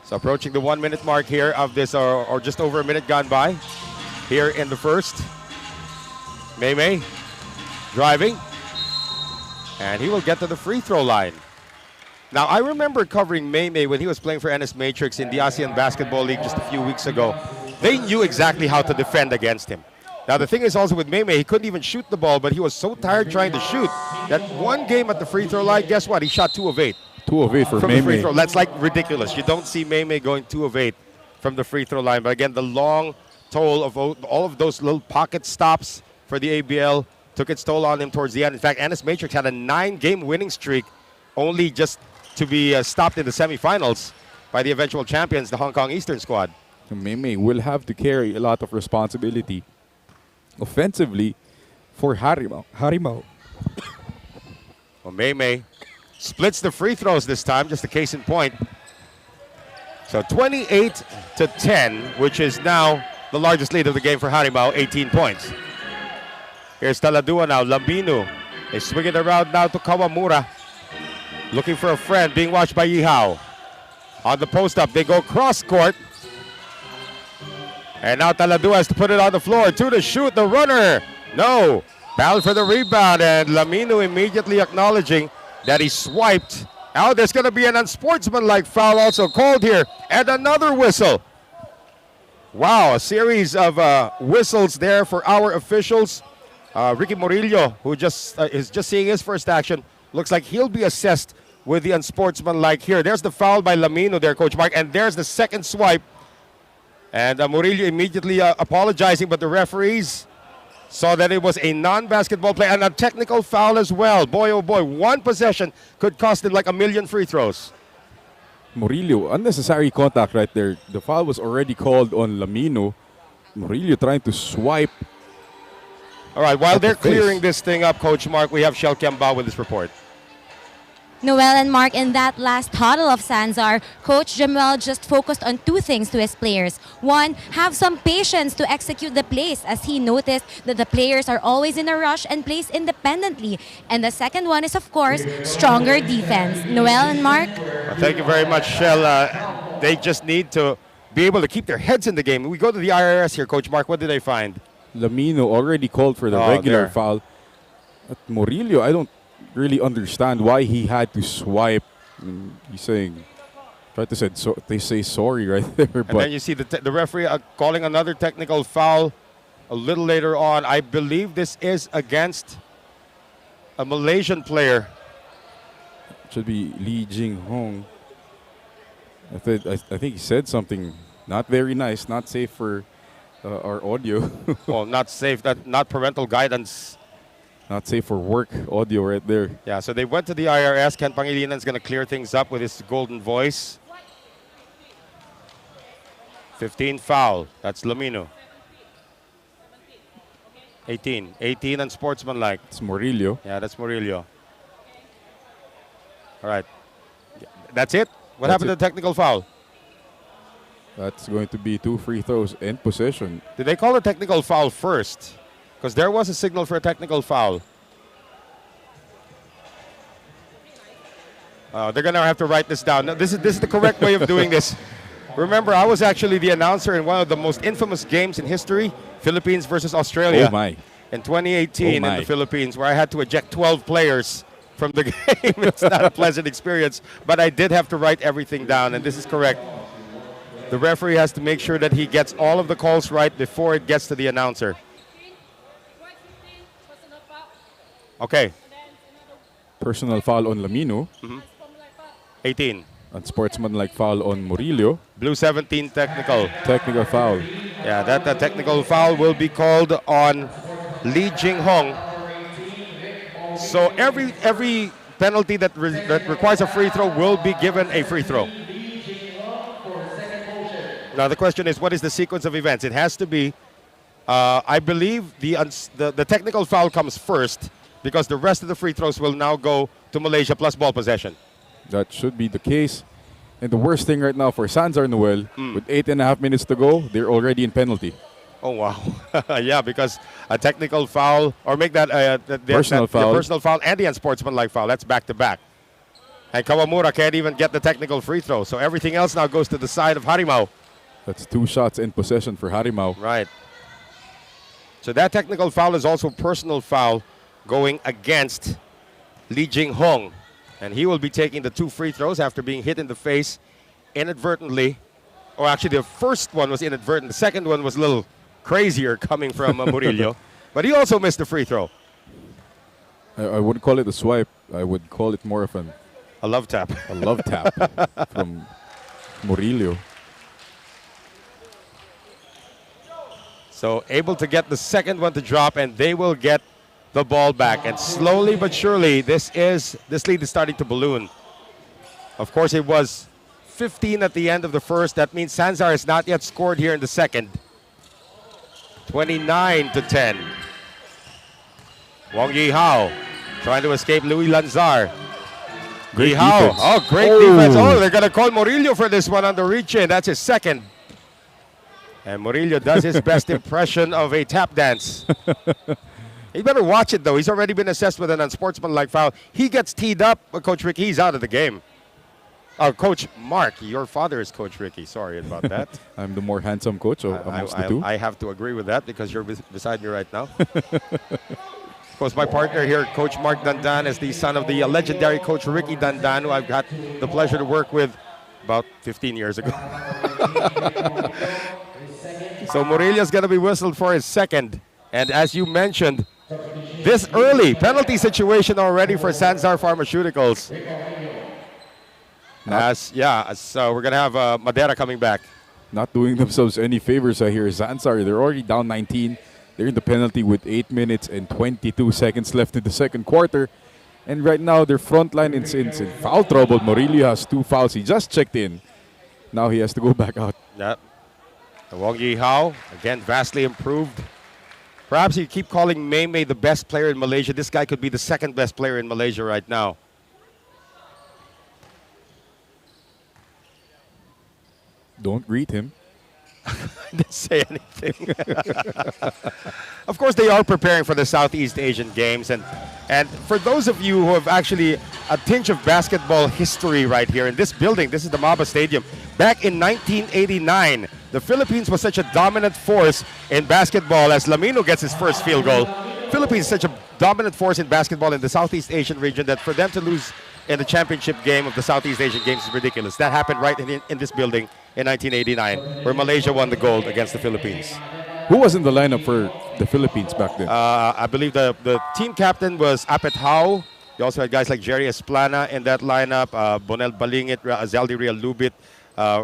So approaching the 1-minute mark here of this, or just over a minute gone by, here in the first. Mei Mei driving, and he will get to the free throw line. Now, I remember covering Mei Mei when he was playing for NS Matrix in the ASEAN Basketball League just a few weeks ago. They knew exactly how to defend against him. Now, the thing is also with Mei Mei, he couldn't even shoot the ball, but he was so tired trying to shoot that one game at the free throw line, guess what? He shot 2 of 8. 2 of 8 for from Mei the free Mei. throw. That's like ridiculous. You don't see Mei Mei going 2 of 8 from the free throw line. But again, the long toll of all of those little pocket stops for the ABL took its toll on him towards the end. In fact, NS Matrix had a 9-game winning streak, only just to be stopped in the semifinals by the eventual champions, the Hong Kong Eastern squad. Mei Mei will have to carry a lot of responsibility offensively for Harimau. Well, Mei Mei splits the free throws this time, just a case in point. So 28-10, which is now the largest lead of the game for Harimau, 18 points. Here's Taladua now, Lambinu. They swing it around now to Kawamura. Looking for a friend, being watched by Yi Hao. On the post-up, they go cross-court. And now Taladua has to put it on the floor. 2 to shoot, the runner. No. Battle for the rebound, and Laminu immediately acknowledging that he swiped. Now there's going to be an unsportsmanlike foul also called here. And another whistle. Wow, a series of whistles there for our officials. Ricky Murillo, who is just seeing his first action, looks like he'll be assessed with the unsportsmanlike here. There's the foul by Lamino there, Coach Mark, and there's the second swipe. And Murillo immediately apologizing, but the referees saw that it was a non-basketball play and a technical foul as well. Boy, oh boy, one possession could cost him like 1 million free throws. Murillo, unnecessary contact right there. The foul was already called on Lamino. Murillo trying to swipe. All right, while At the they're clearing face. this thing up, Coach Mark, we have Shell Kiambao with this report. Noel and Mark, in that last huddle of Sanzar, Coach Jamuel just focused on two things to his players. One, have some patience to execute the plays, as he noticed that the players are always in a rush and plays independently. And the second one is, of course, stronger defense. Noel and Mark? Well, thank you very much, Shell. They just need to be able to keep their heads in the game. We go to the IRS here, Coach Mark. What did they find? Lamino already called for the regular there. foul. At Murillo, I don't really understand why he had to swipe. He's saying, try to they say sorry right there. And But then you see the referee calling another technical foul a little later on. I believe this is against a Malaysian player. should be Lee Jing Hong. I think he said something not very nice, not safe for our audio. Well, not safe, not parental guidance. Not safe for work audio right there. Yeah, so they went to the IRS. Ken Pangilinan is going to clear things up with his golden voice. 15 foul. That's Lamino. 18. 18 unsportsmanlike. It's Murillo. Yeah, that's Murillo. All right. That's it? What That's happened to the technical foul? That's going to be 2 free throws in possession. Did they call a technical foul first? Because there was a signal for a technical foul. They're going to have to write this down. No, this is the correct way of doing this. Remember, I was actually the announcer in one of the most infamous games in history, Philippines versus Australia. Oh my. In 2018 in my. the Philippines, where I had to eject 12 players from the game. It's not a pleasant experience, but I did have to write everything down, and this is correct. The referee has to make sure that he gets all of the calls right before it gets to the announcer. Okay. Personal foul on Lamino. 18. Unsportsmanlike foul on Murillo. Blue 17 technical. Technical foul. Yeah, that technical foul will be called on Lee Jing Hong. So every penalty that requires a free throw will be given a free throw. Now the question is, what is the sequence of events? It has to be, I believe the technical foul comes first, because the rest of the free throws will now go to Malaysia plus ball possession. That should be the case. And the worst thing right now for Sanzar Noel, with 8.5 minutes to go, they're already in penalty. Oh, wow. Yeah, because a technical foul, or make that Personal foul. the personal foul and the unsportsmanlike foul, that's back-to-back. And Kawamura can't even get the technical free throw, so everything else now goes to the side of Harimau. That's 2 shots in possession for Harimau. Right. So that technical foul is also personal foul going against Lee Jing Hong. And he will be taking the 2 free throws after being hit in the face inadvertently. Or actually, the first one was inadvertent. The second one was a little crazier coming from Murillo. But he also missed the free throw. I wouldn't call it a swipe. I would call it more of A love tap. a love tap from Murillo. So able to get the second one to drop, and they will get the ball back. And slowly but surely, this lead is starting to balloon. Of course, it was 15 at the end of the first. That means Sanzar has not yet scored here in the second. 29-10. Wong Yi-hao trying to escape Louis Lanzar. Great Yi-hao. defense. Oh, great defense. Oh, they're going to call Murillo for this one on the reach-in. That's his second. And Murillo does his best impression of a tap dance. He better watch it, though. He's already been assessed with an unsportsmanlike foul. He gets teed up, but Coach Ricky, he's out of the game. Coach Mark, your father is Coach Ricky. Sorry about that. I'm the more handsome coach amongst the two. I have to agree with that because you're beside me right now. Of course, my partner here, Coach Mark Dandan, is the son of the legendary Coach Ricky Dandan, who I've got the pleasure to work with about 15 years ago. So Murillo's going to be whistled for his second. And as you mentioned, this early penalty situation already for Sanzar Pharmaceuticals. So we're going to have Madera coming back. Not doing themselves any favors, I hear. Sanzar, they're already down 19. They're in the penalty with 8 minutes and 22 seconds left in the second quarter. And right now, their front line is in foul trouble. Murillo has 2 fouls. He just checked in. Now he has to go back out. Yep. Wong Yi Hao, again, vastly improved. Perhaps you keep calling Mei the best player in Malaysia. This guy could be the second best player in Malaysia right now. Don't greet him. Didn't say anything. Of course, they are preparing for the Southeast Asian Games. And for those of you who have actually a tinge of basketball history right here in this building, this is the Maba Stadium. Back in 1989, the Philippines was such a dominant force in basketball as Lamino gets his first field goal. Philippines is such a dominant force in basketball in the Southeast Asian region that for them to lose in the championship game of the Southeast Asian Games is ridiculous. That happened right in this building in 1989, where Malaysia won the gold against the Philippines. Who was in the lineup for the Philippines back then? I believe the team captain was Apet Hao. You also had guys like Jerry Esplana in that lineup, Bonel Balingit, Zeldi Real Lubit.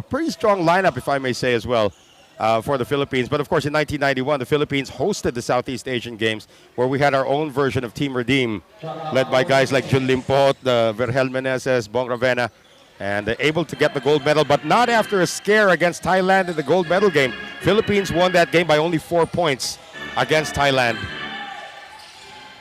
Pretty strong lineup, if I may say, as well, for the Philippines. But of course, in 1991, the Philippines hosted the Southeast Asian Games, where we had our own version of Team Redeem, led by guys like Jun Limpot, Vergel Meneses, Bong Ravena, and able to get the gold medal, but not after a scare against Thailand in the gold medal game. Philippines won that game by only 4 points against Thailand.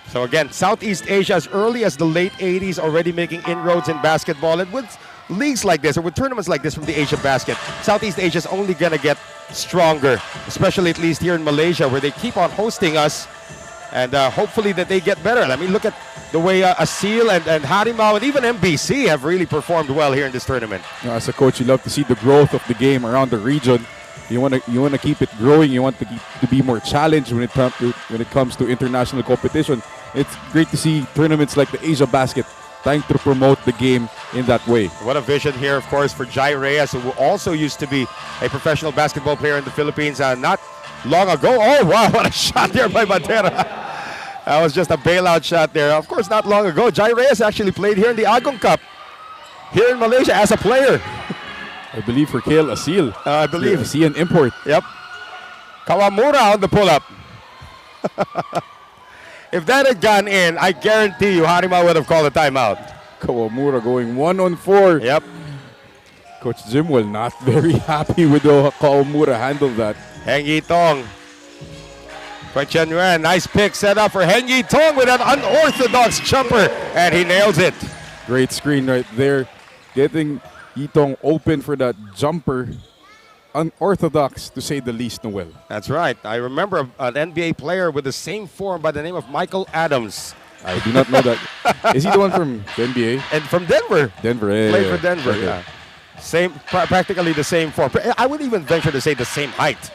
So again, Southeast Asia as early as the late 80s already making inroads in basketball. And with leagues like this, or with tournaments like this from the AsiaBasket, Southeast Asia is only going to get stronger, especially at least here in Malaysia, where they keep on hosting us. And hopefully that they get better. I mean, look at the way Asil and Harimau and even MBC have really performed well here in this tournament. You know, as a coach, you love to see the growth of the game around the region. You want to keep it growing. You want to be more challenged when it comes to international competition. It's great to see tournaments like the AsiaBasket trying to promote the game in that way. What a vision here, of course, for Jai Reyes, who also used to be a professional basketball player in the Philippines not long ago. Oh, wow, what a shot there by Bandera. That was just a bailout shot there. Of course, not long ago. Jai Reyes actually played here in the Agong Cup, here in Malaysia as a player. I believe for Kale Asil. I believe. Asian import. Yep. Kawamura on the pull-up. If that had gone in, I guarantee you Harimau would have called a timeout. Kawamura going 1-on-4. Yep. Coach Jim will not very happy with how Kawamura handled that. Heng Yi Tong. Kwek Chen Yuan, nice pick set up for Heng Yi Tong with an unorthodox jumper, and he nails it. Great screen right there. Getting Yitong open for that jumper. Unorthodox, to say the least, Noel. That's right. I remember an NBA player with the same form by the name of Michael Adams. I do not know that. Is he the one from the NBA? And from Denver. Denver, yeah. Played for Denver, Okay. yeah. Same, practically the same form. I would even venture to say the same height.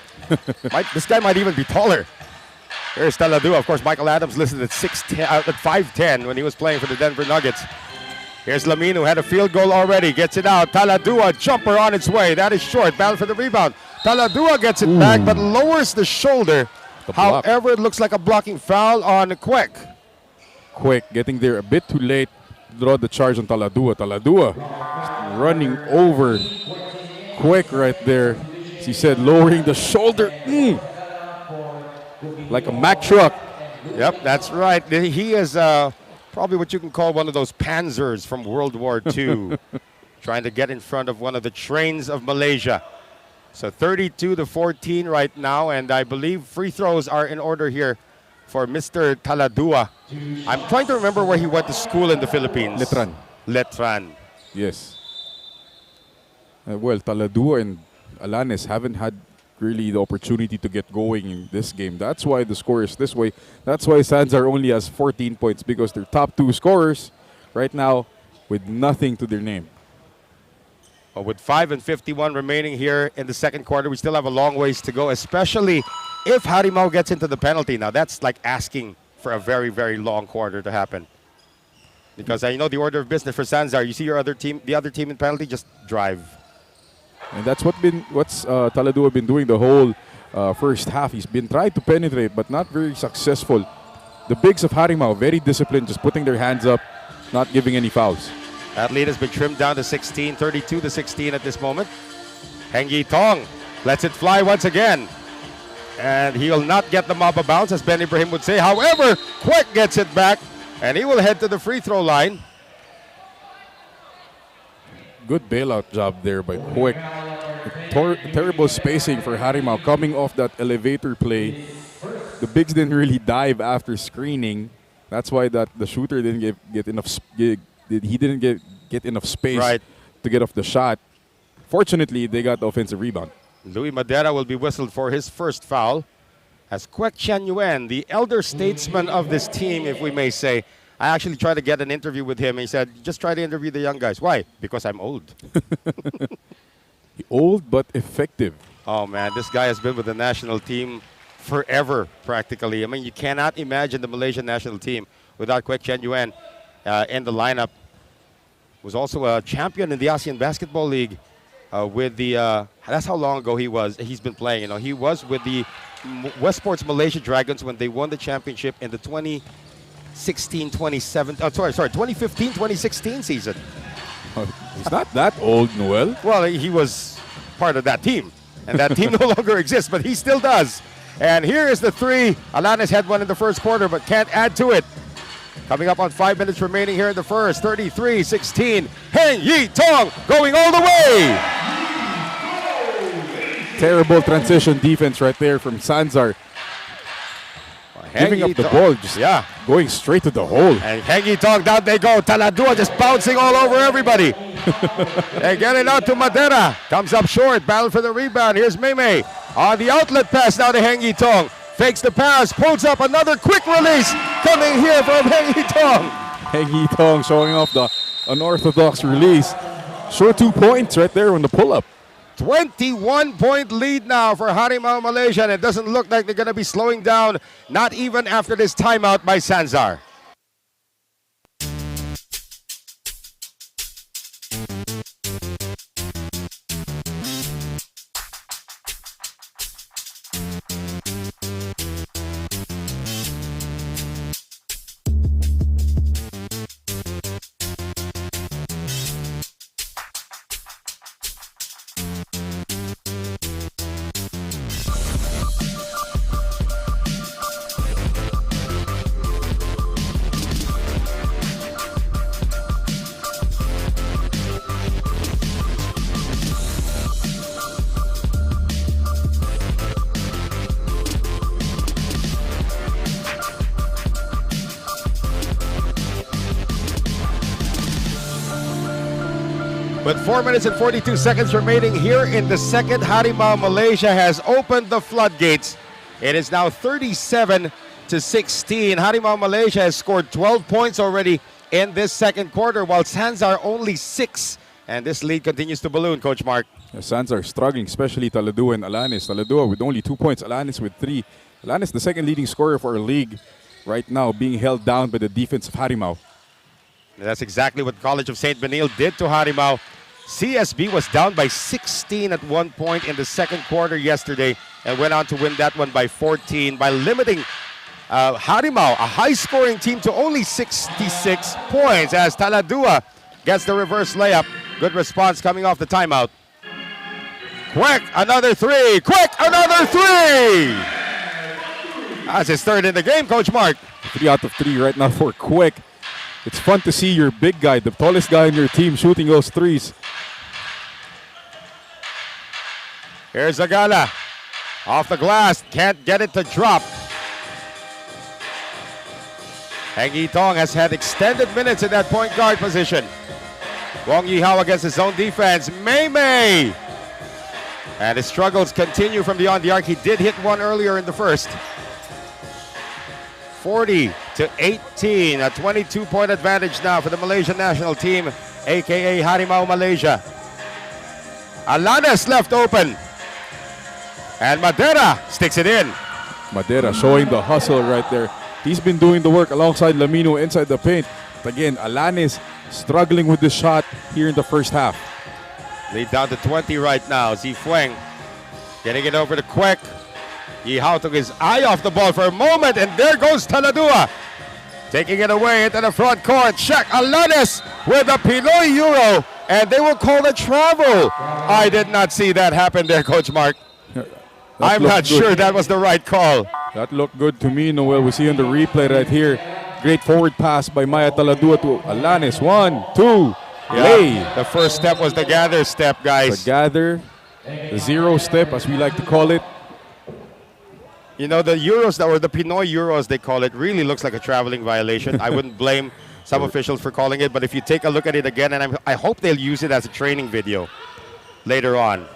This guy might even be taller. Here's Taladua. Of course, Michael Adams listed at 5'10" when he was playing for the Denver Nuggets. Here's Lamine, who had a field goal already. Gets it out. Taladua, jumper on its way. That is short. Battle for the rebound. Taladua gets it back, but lowers the shoulder. However, it looks like a blocking foul on Kwek. Kwek getting there a bit too late. Draw the charge on Taladua. Taladua running over Kwek right there. As he said, lowering the shoulder. Like a Mack truck. Yep, that's right. He is probably what you can call one of those panzers from World War II, trying to get in front of one of the trains of Malaysia. So 32-14 right now, and I believe free throws are in order here for Mr. Taladua. I'm trying to remember where he went to school in the Philippines. Letran. Letran. Yes. Well, Taladua and Alanes haven't had really the opportunity to get going in this game. That's why the score is this way. That's why Sanzar only has 14 points, because their top two scorers right now with nothing to their name. Well, with 5:51 remaining here in the second quarter, we still have a long ways to go, especially if Harimau gets into the penalty. Now, that's like asking for a very, very long quarter to happen. Because I know the order of business for Sanzar. You see your other team, the other team in penalty, just drive. And that's what's Taladua been doing the whole first half. He's been trying to penetrate, but not very successful. The bigs of Harimau, very disciplined, just putting their hands up, not giving any fouls. That lead has been trimmed down to 16, 32-16 at this moment. Heng Yi Tong lets it fly once again. And he'll not get the Maba bounce, as Ben Ibrahim would say. However, Kwek gets it back. And he will head to the free throw line. Good bailout job there by Quick. Terrible spacing for Harimau coming off that elevator play. The bigs didn't really dive after screening. That's why the shooter didn't get enough. He didn't get enough space to get off the shot. Fortunately, they got the offensive rebound. Louis Madera will be whistled for his first foul. As Kwek Chen Yuen, the elder statesman of this team, if we may say. I actually tried to get an interview with him. He said, just try to interview the young guys. Why? Because I'm old. Old but effective. Oh, man, this guy has been with the national team forever, practically. I mean, you cannot imagine the Malaysian national team without Kwek Chen Yuen in the lineup. Was also a champion in the ASEAN Basketball League with the, that's how long ago he's been playing. You know, he was with the West Sports Malaysia Dragons when they won the championship in the 2015-2016 season. He's not that old, Noel. Well, he was part of that team, and that team no longer exists, but he still does. And here is the three. Alanis had one in the first quarter, but can't add to it. Coming up on 5 minutes remaining here in the first, 33-16. Heng Yi Tong going all the way. Terrible transition defense right there from Sanzar. Giving up the ball, just going straight to the hole. And Heng Yi Tong, down they go. Taladua just bouncing all over everybody. They get it out to Madera. Comes up short, battle for the rebound. Here's Mei on the outlet pass now to Heng Yi Tong. Fakes the pass, pulls up another quick release. Coming here from Heng Yi Tong. Heng Yi Tong showing off the unorthodox release. Sure 2 points right there on the pull-up. 21-point lead now for Harimau Malaysia, and it doesn't look like they're going to be slowing down, not even after this timeout by Sanzar. With 4 minutes and 42 seconds remaining here in the second, Harimau Malaysia has opened the floodgates. It is now 37-16. Harimau Malaysia has scored 12 points already in this second quarter, while Sanzar only 6. And this lead continues to balloon, Coach Mark. Sanzar struggling, especially Taladua and Alanis. Taladua with only 2 points, Alanis with 3. Alanis, the second leading scorer for our league right now, being held down by the defense of Harimau. That's exactly what College of St. Benil did to Harimau. CSB was down by 16 at one point in the second quarter yesterday and went on to win that one by 14 by limiting Harimau, a high-scoring team, to only 66 points as Taladua gets the reverse layup. Good response coming off the timeout. Quick, another three. Quick, another three. That's his third in the game, Coach Mark. 3 out of 3 right now for Quick. It's fun to see your big guy, the tallest guy in your team, shooting those threes. Here's Zagala. Off the glass, can't get it to drop. Heng Yi Tong has had extended minutes in that point guard position. Wong Yi Hao against his own defense. Mei. And his struggles continue from beyond the arc. He did hit one earlier in the first. 40-18, a 22-point advantage now for the Malaysian national team, aka Harimau Malaysia. Alanis left open. And Madera sticks it in. Madera showing the hustle right there. He's been doing the work alongside Lamino inside the paint. But again, Alanis struggling with the shot here in the first half. Lead down to 20 right now. Zifueng getting it over to Kwek. Yi Hao took his eye off the ball for a moment, and there goes Taladua. Taking it away into the front court. Shaq Alanis with a Pinoy Euro, and they will call the travel. I did not see that happen there, Coach Mark. I'm not sure that was the right call. That looked good to me, Noel. We see on the replay right here. Great forward pass by Maya Taladua to Alanes. 1, 2, lay. The first step was the gather step, The guys. gather, the zero step as we like to call it. You know, the Euros, or the Pinoy Euros, they call it, really looks like a traveling violation. I wouldn't blame some officials for calling it, but if you take a look at it again, and I hope they'll use it as a training video later on,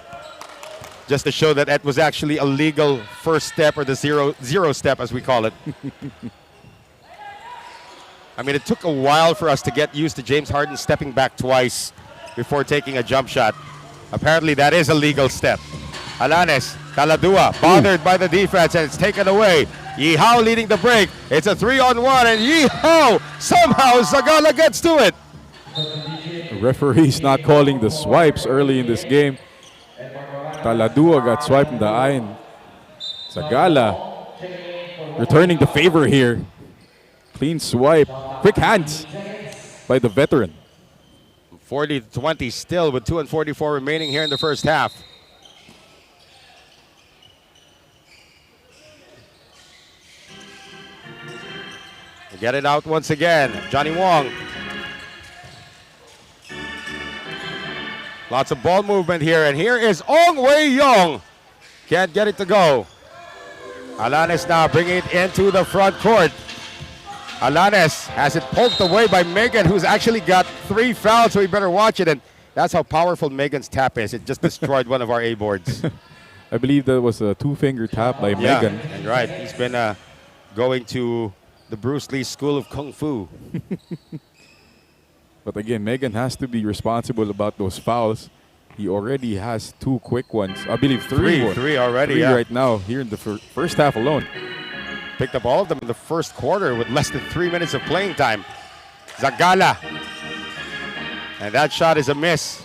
just to show that it was actually a legal first step, or the zero step, as we call it. I mean, it took a while for us to get used to James Harden stepping back twice before taking a jump shot. Apparently, that is a legal step. Alanes, Taladua, bothered by the defense, and it's taken away. Yihao leading the break. It's a 3-on-1, and Yihao, somehow Zagala gets to it. The referee's not calling the swipes early in this game. Taladua got swiped in the eye, and Zagala returning the favor here. Clean swipe, quick hands by the veteran. 40-20 still with 2:44 remaining here in the first half. Get it out once again. Johnny Wong. Lots of ball movement here, and here is Ong Wei Yong. Can't get it to go. Alanes now bringing it into the front court. Alanes has it poked away by Megan, who's actually got 3 fouls, so we better watch it. And that's how powerful Megan's tap is. It just destroyed one of our A boards. I believe that was a 2-finger tap by Megan. And right. He's been going to the Bruce Lee School of Kung Fu. But again, Megan has to be responsible about those fouls. He already has 2 quick ones. I believe 3. Three already, 3 yeah. right now here in the first half alone. Picked up all of them in the first quarter with less than 3 minutes of playing time. Zagala. And that shot is a miss.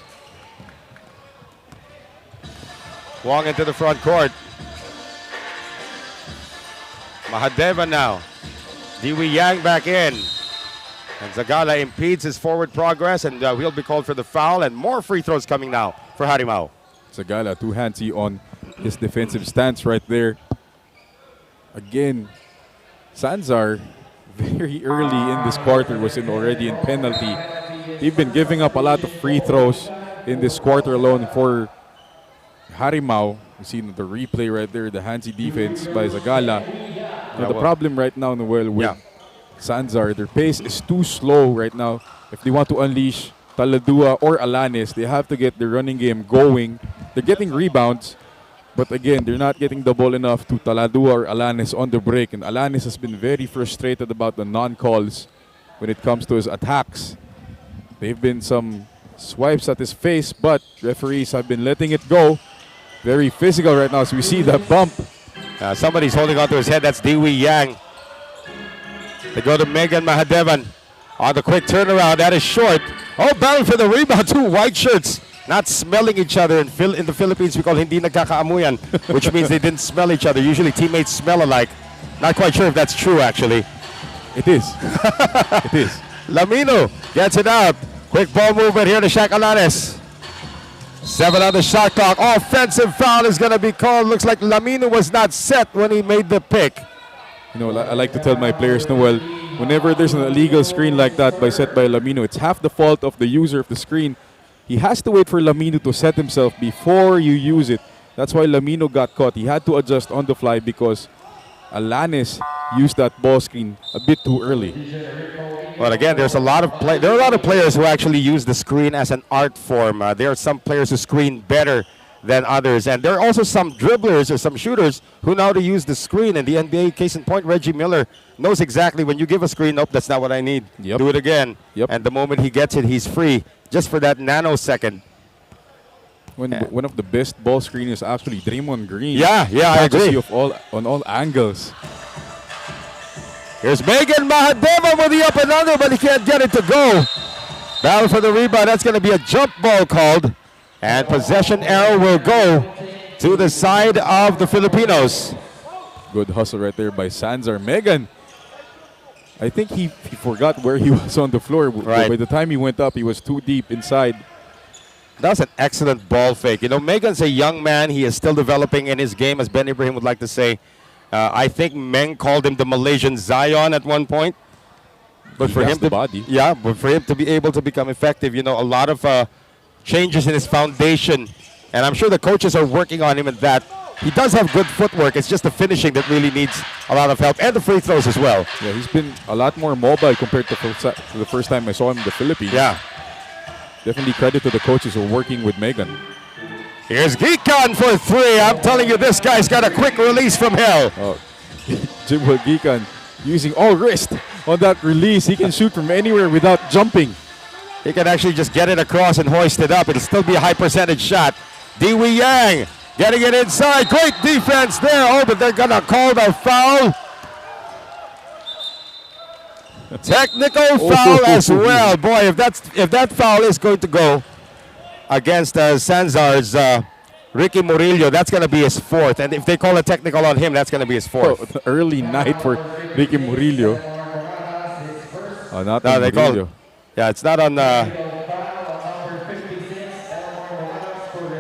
Wong into the front court. Mahadeva now. Diwi Yang back in. And Zagala impedes his forward progress, and he'll be called for the foul, and more free throws coming now for Harimau. Zagala two-handsy on his defensive stance right there. Again, Sanzar very early in this quarter was already in penalty. They've been giving up a lot of free throws in this quarter alone for Harimau. You see the replay right there, the handsy defense by Zagala. Now, the problem right now, Noel, with Sanzar, their pace is too slow right now. If they want to unleash Taladua or Alanes, they have to get their running game going. They're getting rebounds, but again, they're not getting the ball enough to Taladua or Alanes on the break. And Alanes has been very frustrated about the non-calls when it comes to his attacks. There have been some swipes at his face, but referees have been letting it go. Very physical right now, so we see that bump. Somebody's holding onto his head. That's Diwi Yang. They go to Megan Mahadevan on the quick turnaround. That is short. Oh, battle for the rebound. 2 white shirts not smelling each other. In the Philippines, we call hindi nagkakaamuyan, which means they didn't smell each other. Usually teammates smell alike. Not quite sure if that's true, actually. It is. It is. Lamino gets it out. Quick ball movement here to Shaq Alanes. 7 on the shot clock. Offensive foul is going to be called. Looks like Lamino was not set when he made the pick. You know, I like to tell my players, Noel, whenever there's an illegal screen like that set by Lamino, it's half the fault of the user of the screen. He has to wait for Lamino to set himself before you use it. That's why Lamino got caught. He had to adjust on the fly because Alanes used that ball screen a bit too early. Well, again, there are a lot of players who actually use the screen as an art form. There are some players who screen better than others, and there are also some dribblers or some shooters who know how to use the screen. In the NBA, case in point, Reggie Miller knows exactly when you give a screen. Nope, that's not what I need. Yep. Do it again. Yep. And the moment he gets it, he's free just for that nanosecond. One of the best ball screeners is actually Draymond Green. Yeah, I agree. On all angles. Here's Megan Mahadeva with the up and under, but he can't get it to go. Battle for the rebound. That's going to be a jump ball called. And possession arrow will go to the side of the Filipinos. Good hustle right there by Sanzar. Megan, I think he forgot where he was on the floor. Right. By the time he went up, he was too deep inside. That was an excellent ball fake. You know, Megan's a young man. He is still developing in his game, as Ben Ibrahim would like to say. I think Meng called him the Malaysian Zion at one point. But He for has him the to body. yeah, but for him to be able to become effective, a lot of changes in his foundation, and I'm sure the coaches are working on him in that. He does have good footwork. It's just the finishing that really needs a lot of help, and the free throws as well. Yeah, he's been a lot more mobile compared to the first time I saw him in the Philippines. Yeah. Definitely credit to the coaches who are working with Megan. Here's Gikan for three. I'm telling you, this guy's got a quick release from hell. Jimbo Gikan using all wrist on that release. He can shoot from anywhere without jumping. He can actually just get it across and hoist it up. It'll still be a high percentage shot. Diwi Yang getting it inside. Great defense there. Oh, but they're going to call the foul. Technical foul as well. Boy, if that foul is going to go against Sanzar's Ricky Murillo, that's going to be his fourth. And if they call a technical on him, that's going to be his fourth. Early night for Ricky Murillo. Not No, on they call Murillo. it. Yeah, it's not on.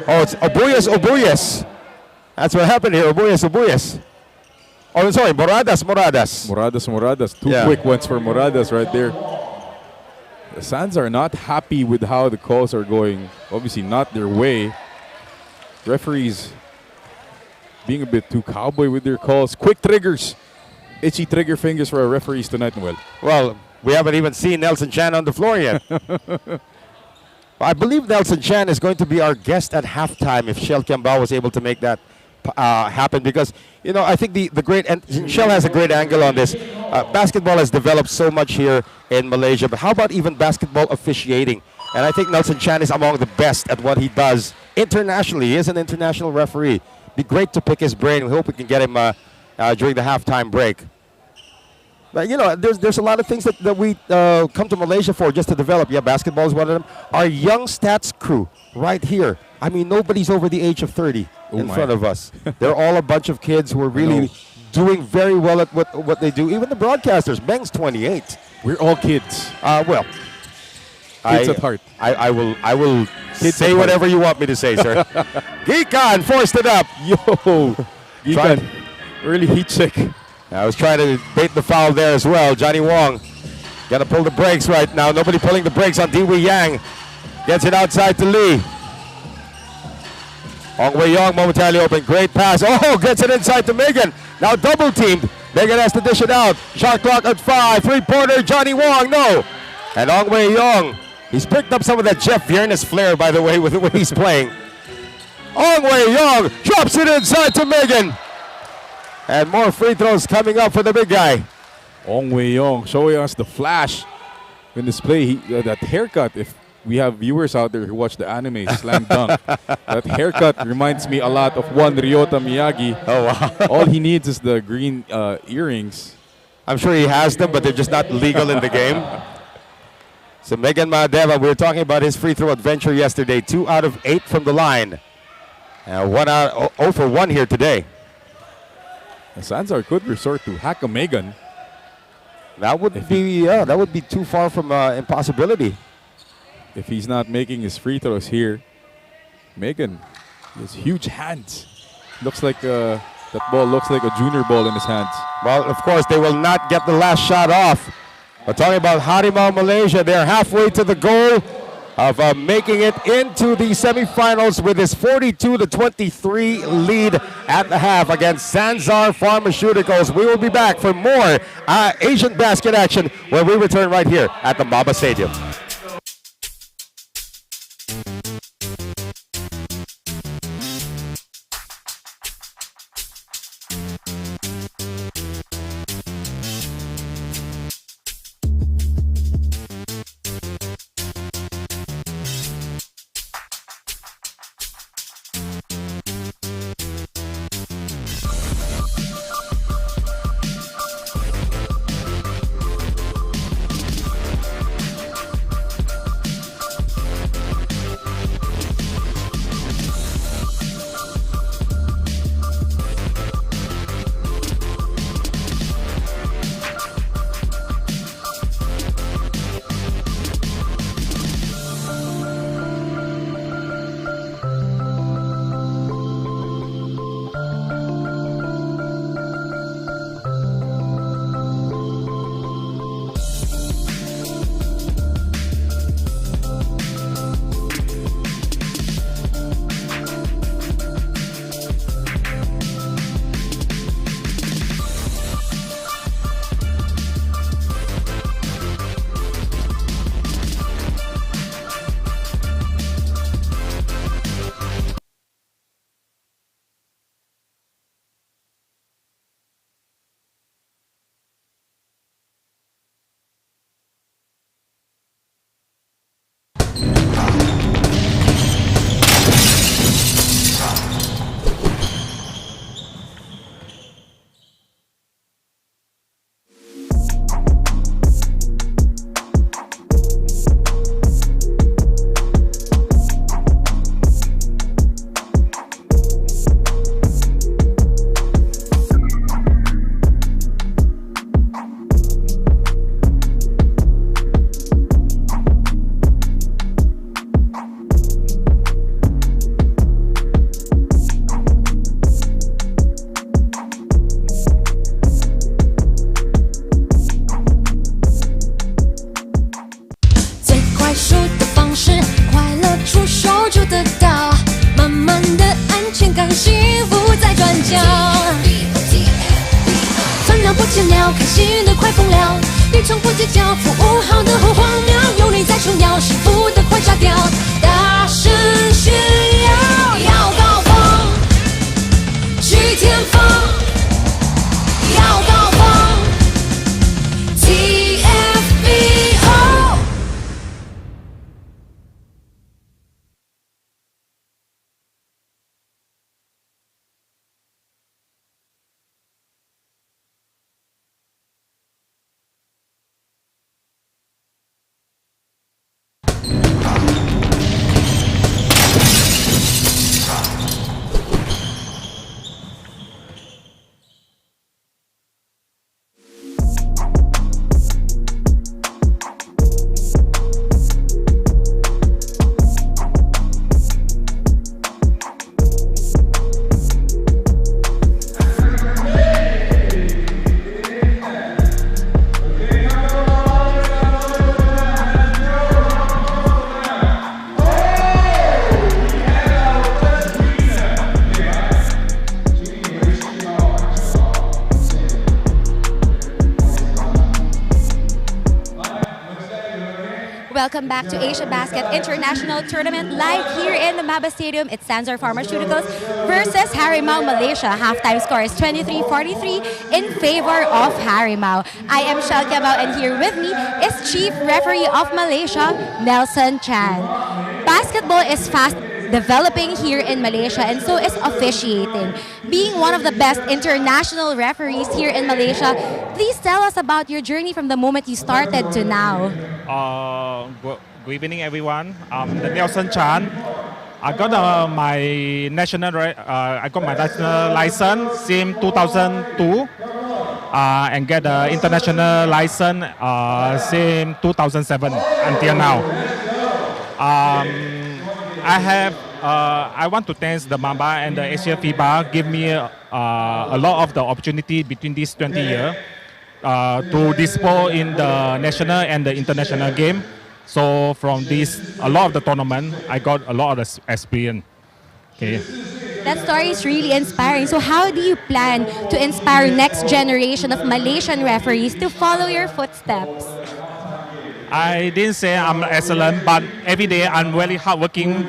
Oh, it's Obuyas. That's what happened here. Obuyas. Oh, sorry, Moradas. Moradas. Two Yeah. quick ones for Moradas right there. The Sands are not happy with how the calls are going. Obviously not their way. Referees being a bit too cowboy with their calls. Quick triggers. Itchy trigger fingers for our referees tonight, Noel. Well, we haven't even seen Nelson Chan on the floor yet. I believe Nelson Chan is going to be our guest at halftime if Shell Kiambao was able to make that happen, because I think the great, and Shell has a great angle on this. Basketball has developed so much here in Malaysia, but how about even basketball officiating? And I think Nelson Chan is among the best at what he does internationally. He is an international referee. Be great to pick his brain. We hope we can get him during the halftime break. But there's a lot of things that we come to Malaysia for, just to develop. Yeah, basketball is one of them. Our young stats crew right here. I mean, nobody's over the age of 30 in front of us. They're all a bunch of kids who are really doing very well at what they do. Even the broadcasters. Meng's 28. We're all kids. Well, Kids at heart. I will Kids say at whatever you want me to say, sir. Gikan forced it up. Yo, Gikan, early heat check. I was trying to bait the foul there as well. Johnny Wong got to pull the brakes right now. Nobody pulling the brakes on Diwi Yang. Gets it outside to Lee. Ong Wei Yong momentarily open. Great pass. Oh, gets it inside to Megan. Now double teamed. Megan has to dish it out. Shot clock at 5. Three-pointer. Johnny Wong. No. And Ong Wei Yong. He's picked up some of that Jeff Viernes flair, by the way, with the way he's playing. Ong Wei Yong drops it inside to Megan. And more free throws coming up for the big guy. Ong Wei Yong showing us the flash in this play. That haircut, if we have viewers out there who watch the anime Slam Dunk, that haircut reminds me a lot of one Ryota Miyagi. Oh, wow. All he needs is the green earrings. I'm sure he has them, but they're just not legal in the game. So Megan Mahadeva, we were talking about his free throw adventure yesterday. 2 out of 8 from the line. 0 for 1 here today. And Sanzar could resort to hack a Megan. That would be too far from impossibility. If he's not making his free throws here. Megan has huge hands. Looks like that ball looks like a junior ball in his hands. Well, of course, they will not get the last shot off. We're talking about Harimau Malaysia. They're halfway to the goal of making it into the semifinals with his 42-23 lead at the half against Sanzar Pharmaceuticals. We will be back for more Asian basket action when we return right here at the Maba Stadium. 见了，开心的快疯了，欲冲不计较，服务好的好荒谬，有你在重要，幸福的快炸掉，大声炫耀，要高峰，去巅峰，要高峰 ，TFBO。Welcome back to AsiaBasket International Tournament live here in the Maba Stadium. It's Sanzar Pharmaceuticals versus Harimau Malaysia. Halftime score is 23-43 in favor of Harimau. I am Shalkia Bao and here with me is Chief Referee of Malaysia, Nelson Chan. Basketball is fast developing here in Malaysia and so is officiating. Being one of the best international referees here in Malaysia, please tell us about your journey from the moment you started to now. Good evening, everyone. I'm Nelson Chan. I got my national license since 2002 and get the international license since 2007 until now. I want to thank the Mamba and the Asia FIBA give me a lot of the opportunity between these 20 years to dispose in the national and the international game. So from this, a lot of the tournament, I got a lot of experience. Okay. That story is really inspiring. So how do you plan to inspire next generation of Malaysian referees to follow your footsteps? I didn't say I'm excellent, but every day I'm really hardworking,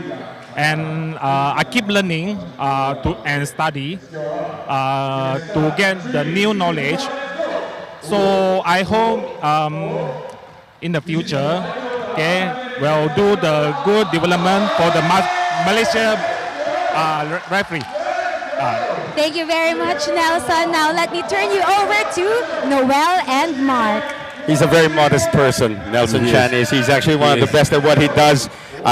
and I keep learning and study to get the new knowledge. So I hope in the future, okay, we'll do the good development for the Malaysia referee. Thank you very much, Nelson. Now let me turn you over to Noel and Mark. He's a very modest person, Nelson Chan is. He's actually one of the best at what he does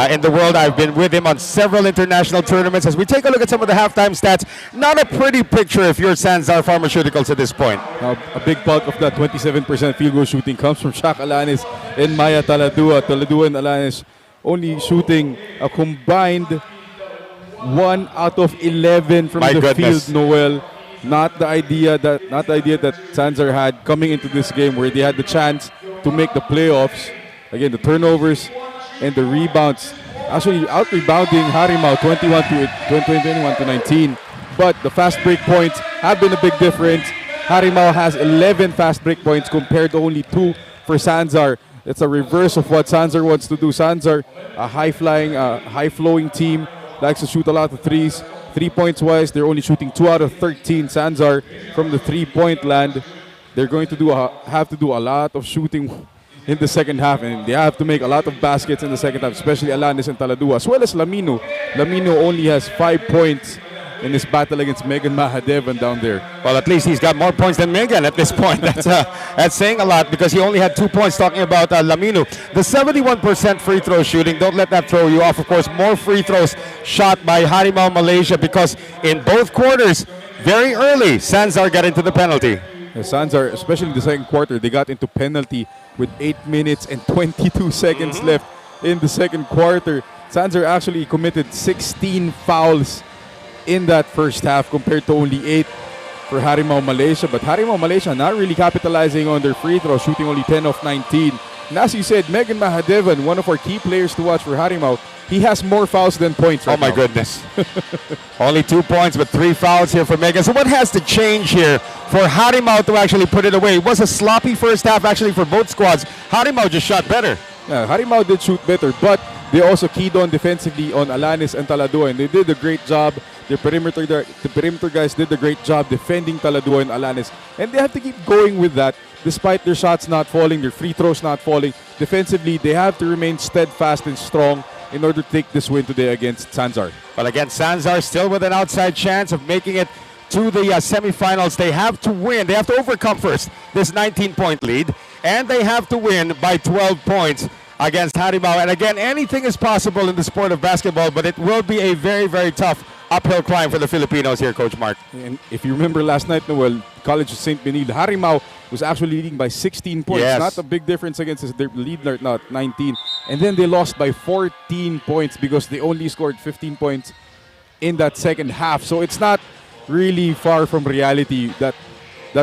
in the world. I've been with him on several international tournaments. As we take a look at some of the halftime stats, not a pretty picture if you're Sanzar Pharmaceuticals at this point. A big bulk of that 27% field goal shooting comes from Shaq Alanis and Maya Taladua. Taladua and Alanis only shooting a combined 1 out of 11 from the field, Noel. Not the idea that Sanzar had coming into this game, where they had the chance to make the playoffs. Again, the turnovers and the rebounds, actually out-rebounding Harimau 21 to 19. But the fast break points have been a big difference. Harimau has 11 fast break points compared to only 2 for Sanzar. It's a reverse of what Sanzar wants to do. Sanzar, a high-flying, high-flowing team, likes to shoot a lot of threes. 3 points wise, they're only shooting 2 out of 13. Sanzar from the 3-point land. They're going to have to do a lot of shooting in the second half, and they have to make a lot of baskets in the second half, especially Alanis and Taladua, as well as Lamino. Lamino only has 5 points in his battle against Megan Mahadevan down there. Well, at least he's got more points than Megan at this point. That's saying a lot, because he only had 2 points. Talking about Lamino, the 71% free throw shooting, don't let that throw you off. Of course, more free throws shot by Harimau Malaysia, because in both quarters, very early, Sanzar got into the penalty. Sanzar, especially in the second quarter, they got into penalty with 8 minutes and 22 seconds left in the second quarter. Sanzar actually committed 16 fouls in that first half compared to only 8 for Harimau Malaysia. But Harimau Malaysia not really capitalizing on their free throw, shooting only 10 of 19. And as you said, Megan Mahadevan, one of our key players to watch for Harimau, he has more fouls than points right Oh my now. goodness. Only 2 points, but 3 fouls here for Megan. So what has to change here for Harimau to actually put it away? It was a sloppy first half actually for both squads. Harimau just shot better. Yeah, Harimau did shoot better, but they also keyed on defensively on Alanis and Taladua, and they did a great job. The perimeter guys did a great job defending Taladua and Alanis, and they have to keep going with that despite their shots not falling, their free throws not falling. Defensively, they have to remain steadfast and strong in order to take this win today against Sanzar. But again, Sanzar still with an outside chance of making it to the semifinals. They have to win. They have to overcome first this 19-point lead, and they have to win by 12 points against Harimau. And again, anything is possible in the sport of basketball, but it will be a very, very tough uphill climb for the Filipinos here, Coach Mark. And if you remember last night, Noel, College of St. Benil, Harimau was actually leading by 16 points. Yes. Not a big difference against their lead right now at 19. And then they lost by 14 points because they only scored 15 points in that second half. So it's not really far from reality that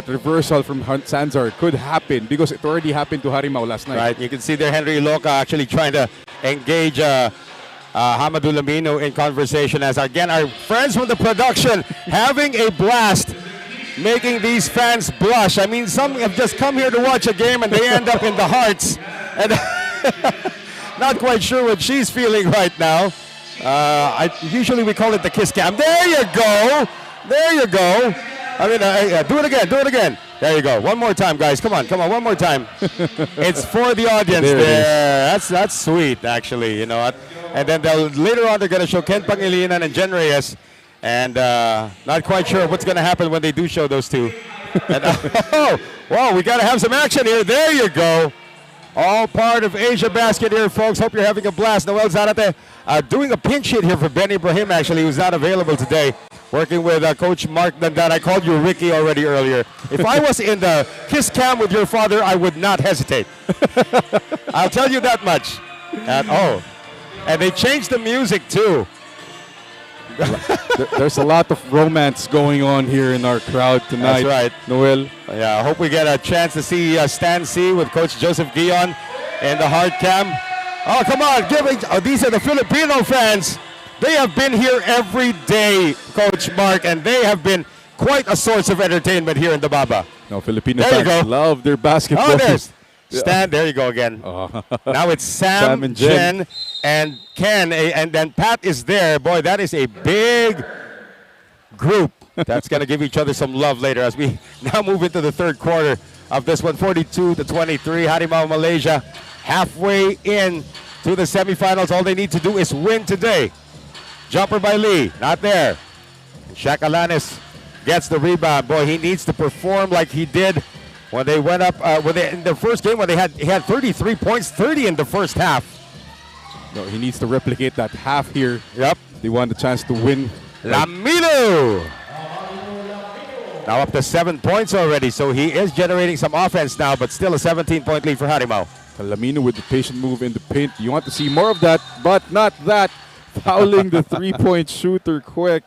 reversal from Sanzar could happen because it already happened to Harimau last night. Right, you can see there Henry Iloca actually trying to engage Hamadou Lamino in conversation as again our friends from the production having a blast making these fans blush. I mean, some have just come here to watch a game and they end up in the hearts. And not quite sure what she's feeling right now. Usually we call it the kiss cam. There you go. There you go. I mean, do it again. Do it again. There you go. One more time, guys. Come on. One more time. It's for the audience there. That's sweet, actually. You know. And then later on they're going to show Ken Pangilinan and Jen Reyes. And not quite sure what's going to happen when they do show those two. And, wow, we got to have some action here. There you go. All part of Asia Basket here, folks. Hope you're having a blast. Noel Zarate doing a pinch hit here for Ben Ibrahim, actually, who's not available today. Working with Coach Mark Dandan. I called you Ricky already earlier. If I was in the kiss cam with your father, I would not hesitate. I'll tell you that much. And they changed the music, too. There's a lot of romance going on here in our crowd tonight. That's right. Noel. Yeah, I hope we get a chance to see Stan C with Coach Joseph Guion in the hard cam. Oh, come on. These are the Filipino fans. They have been here every day, Coach Mark, and they have been quite a source of entertainment here in the Baba. No, Filipino fans love their basketball. Oh, there's Stan. There you go again. Now it's Sam and Jen, and Ken, and then Pat is there. Boy, that is a big group that's going to give each other some love later as we now move into the third quarter of this one, 42-23. Harimau Malaysia halfway in to the semifinals. All they need to do is win today. Jumper by Lee, not there. Shaq Alanis gets the rebound. Boy, he needs to perform like he did when they went up in the first game when he had 33 points, 30 in the first half. No, he needs to replicate that half here. Yep. They want the chance to win. Lamino! Now up to 7 points already, so he is generating some offense now, but still a 17-point lead for Harimau. Lamino with the patient move in the paint. You want to see more of that, but not that. Fouling the three-point shooter, Quick.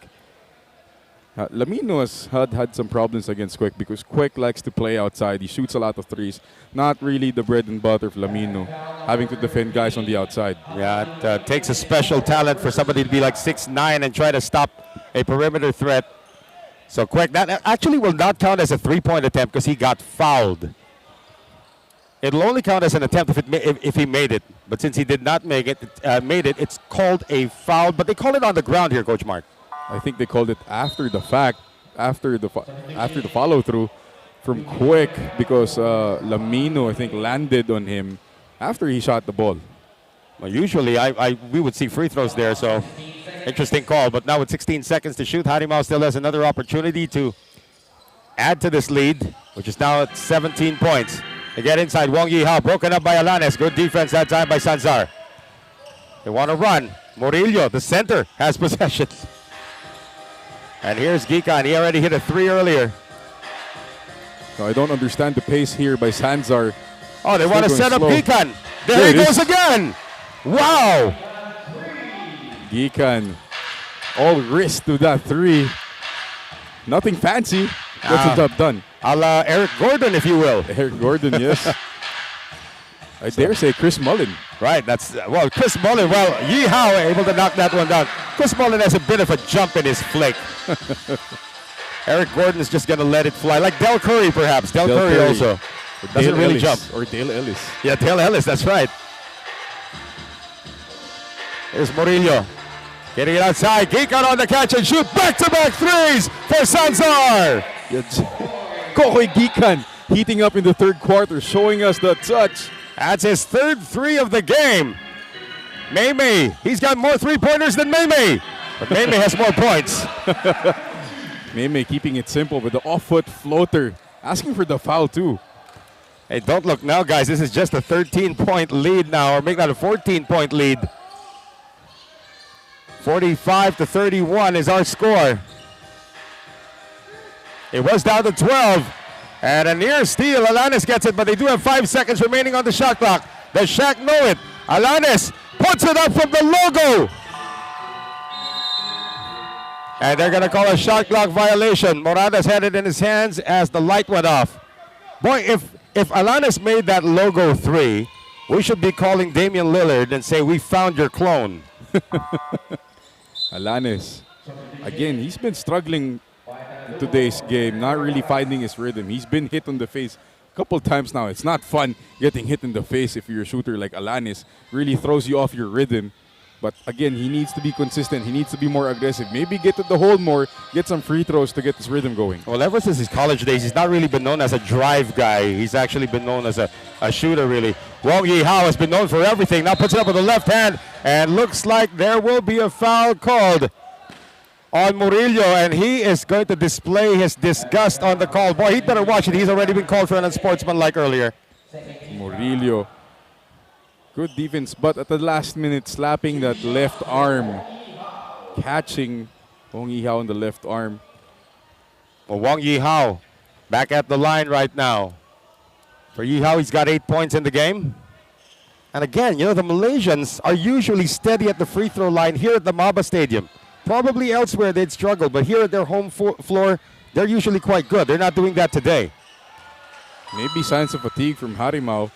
Lamino has had some problems against Quick because Quick likes to play outside. He shoots a lot of threes. Not really the bread and butter of Lamino, having to defend guys on the outside. Yeah, it takes a special talent for somebody to be like 6'9" and try to stop a perimeter threat. So Quick, that actually will not count as a three-point attempt because he got fouled. It'll only count as an attempt if he made it. But since he did not make it, it's called a foul. But they call it on the ground here, Coach Mark. I think they called it after the fact, after the follow-through from Quick because Lamino, I think, landed on him after he shot the ball. Well, usually we would see free throws there, so interesting call. But now with 16 seconds to shoot, Harimau still has another opportunity to add to this lead, which is now at 17 points. They get inside, Wong Yi Hao, broken up by Alanes. Good defense that time by Sanzar. They want to run. Murillo, the center, has possession. And here's Gikan. He already hit a three earlier. No, I don't understand the pace here by Sanzar. Oh, they want to set up slow. Gikan. There he goes again. Wow. Gikan, all wrist to that three. Nothing fancy. Gets the job done. A la Eric Gordon, if you will. Eric Gordon, yes. I dare say Chris Mullen. Right, that's, well, Chris Mullen, well, Yeehaw able to knock that one down. Chris Mullen has a bit of a jump in his flick. Eric Gordon is just going to let it fly, like Del Curry perhaps. Del Curry also doesn't really jump. Or Dale Ellis. Yeah, Dale Ellis, that's right. Here's Murillo. Getting it outside. Gikan on the catch and shoot. Back-to-back threes for Sanzar. Kokoy Gikan heating up in the third quarter, showing us the touch. That's his third three of the game. Maymay, he's got more three-pointers than Maymay. But Maymay has more points. Maymay keeping it simple with the off-foot floater. Asking for the foul too. Hey, don't look now, guys. This is just a 13-point lead now, or maybe not a 14-point lead. 45-31 is our score. It was down to 12. And a near steal. Alanis gets it, but they do have 5 seconds remaining on the shot clock. Does Shaq know it? Alanis puts it up from the logo. And they're going to call a shot clock violation. Morales had it in his hands as the light went off. Boy, if Alanis made that logo 3, we should be calling Damian Lillard and say, we found your clone. Alanis, again, he's been struggling in today's game, not really finding his rhythm. He's been hit on the face a couple times now. It's not fun getting hit in the face if you're a shooter like Alanis. Really throws you off your rhythm. But again, he needs to be consistent. He needs to be more aggressive. Maybe get to the hole more, get some free throws to get his rhythm going. Well, ever since his college days, he's not really been known as a drive guy. He's actually been known as a shooter, really. Wong Yeehaw has been known for everything. Now puts it up with the left hand, and looks like there will be a foul called on Murillo, and he is going to display his disgust on the call. Boy, he'd better watch it. He's already been called for an unsportsmanlike earlier. Murillo. Good defense, but at the last minute, slapping that left arm. Catching Wong Yeehaw on the left arm. Well, Wong Yeehaw back at the line right now. For Yeehaw, he's got 8 points in the game. And again, you know, the Malaysians are usually steady at the free throw line here at the Maba Stadium. Probably elsewhere they'd struggle, but here at their home floor, they're usually quite good. They're not doing that today. Maybe signs of fatigue from Harimau.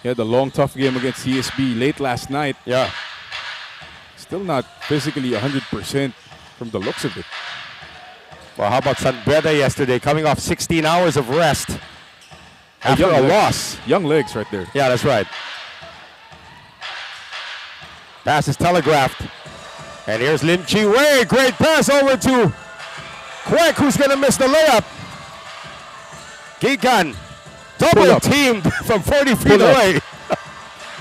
He had a long, tough game against CSB late last night. Yeah. Still not physically 100% from the looks of it. Well, how about Sanbeda yesterday, coming off 16 hours of rest after a loss. Young legs right there. Yeah, that's right. Pass is telegraphed. And here's Lim Chi Wei. Great pass over to Kwek, who's going to miss the layup. Gikan, double teamed from 40 feet away.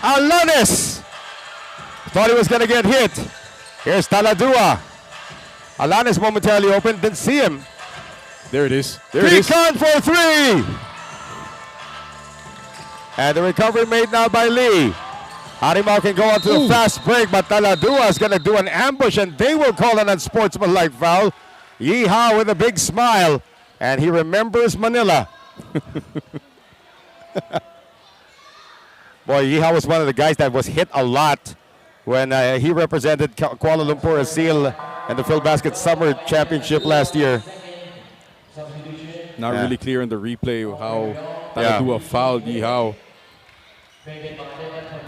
Alanis thought he was going to get hit. Here's Taladua. Alanis momentarily open, didn't see him. There it is. There it is. Gikan for 3. And the recovery made now by Lee. Harimau can go on to the fast break, but Taladua is going to do an ambush, and they will call an unsportsmanlike foul. Yeehaw with a big smile, and he remembers Manila. Boy, Yeehaw was one of the guys that was hit a lot when he represented Kuala Lumpur ASEAL in the PhilBasket Summer Championship last year. Not really clear in the replay how Taladua fouled Yeehaw.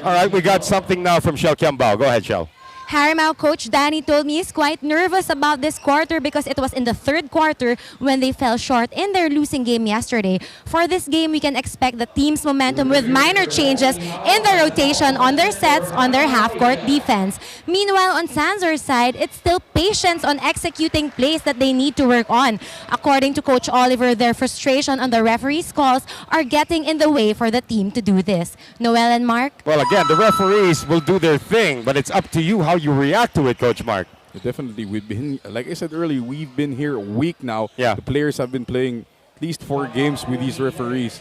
All right, we got something now from Shell Kiambao. Go ahead, Shell. Harimau coach Danny told me he's quite nervous about this quarter because it was in the third quarter when they fell short in their losing game yesterday. For this game, we can expect the team's momentum with minor changes in the rotation on their sets on their half-court defense. Meanwhile, on Sanzar's side, it's still patience on executing plays that they need to work on. According to Coach Oliver, their frustration on the referees' calls are getting in the way for the team to do this. Noel and Mark? Well, again, the referees will do their thing, but it's up to you how you react to it, Coach Mark. Definitely. We've been, like I said earlier, we've been here a week now. Yeah. The players have been playing at least 4 games with these referees.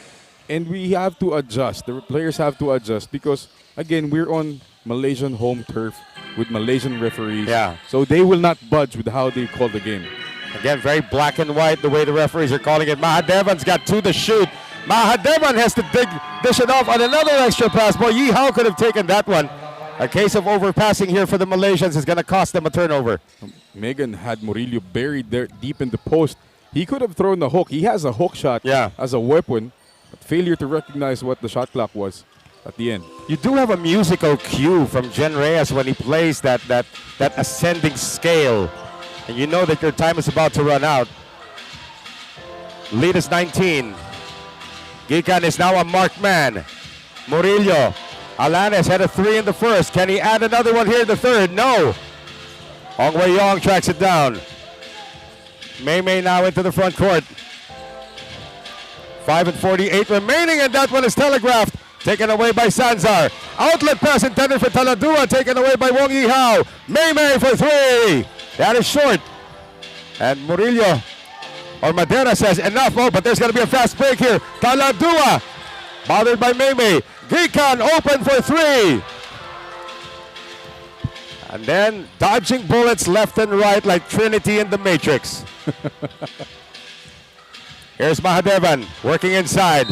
And we have to adjust. The players have to adjust because, again, we're on Malaysian home turf with Malaysian referees. Yeah. So they will not budge with how they call the game. Again, very black and white the way the referees are calling it. Mahadevan's got 2 to shoot. Mahadevan has to dish it off on another extra pass. Boy, Yeehaw could have taken that one. A case of overpassing here for the Malaysians is going to cost them a turnover. Megan had Murillo buried there deep in the post. He could have thrown the hook. He has a hook shot as a weapon, but failure to recognize what the shot clock was. at the end. You do have a musical cue from Jen Reyes when he plays that ascending scale. And you know that your time is about to run out. Lead is 19. Gikan is now a marked man. Murillo. Alanes had a 3 in the first. Can he add another one here in the third? No. Ong Wei Yong tracks it down. Mei Mei now into the front court. 5:48 remaining, and that one is telegraphed. Taken away by Sanzar. Outlet pass intended for Taladua. Taken away by Wong Yihao. Mei Mei for 3. That is short. And Murillo or Madera says enough. Oh, but there's going to be a fast break here. Taladua bothered by Mei Mei. Gikan open for 3. And then dodging bullets left and right like Trinity in the Matrix. Here's Mahadevan working inside.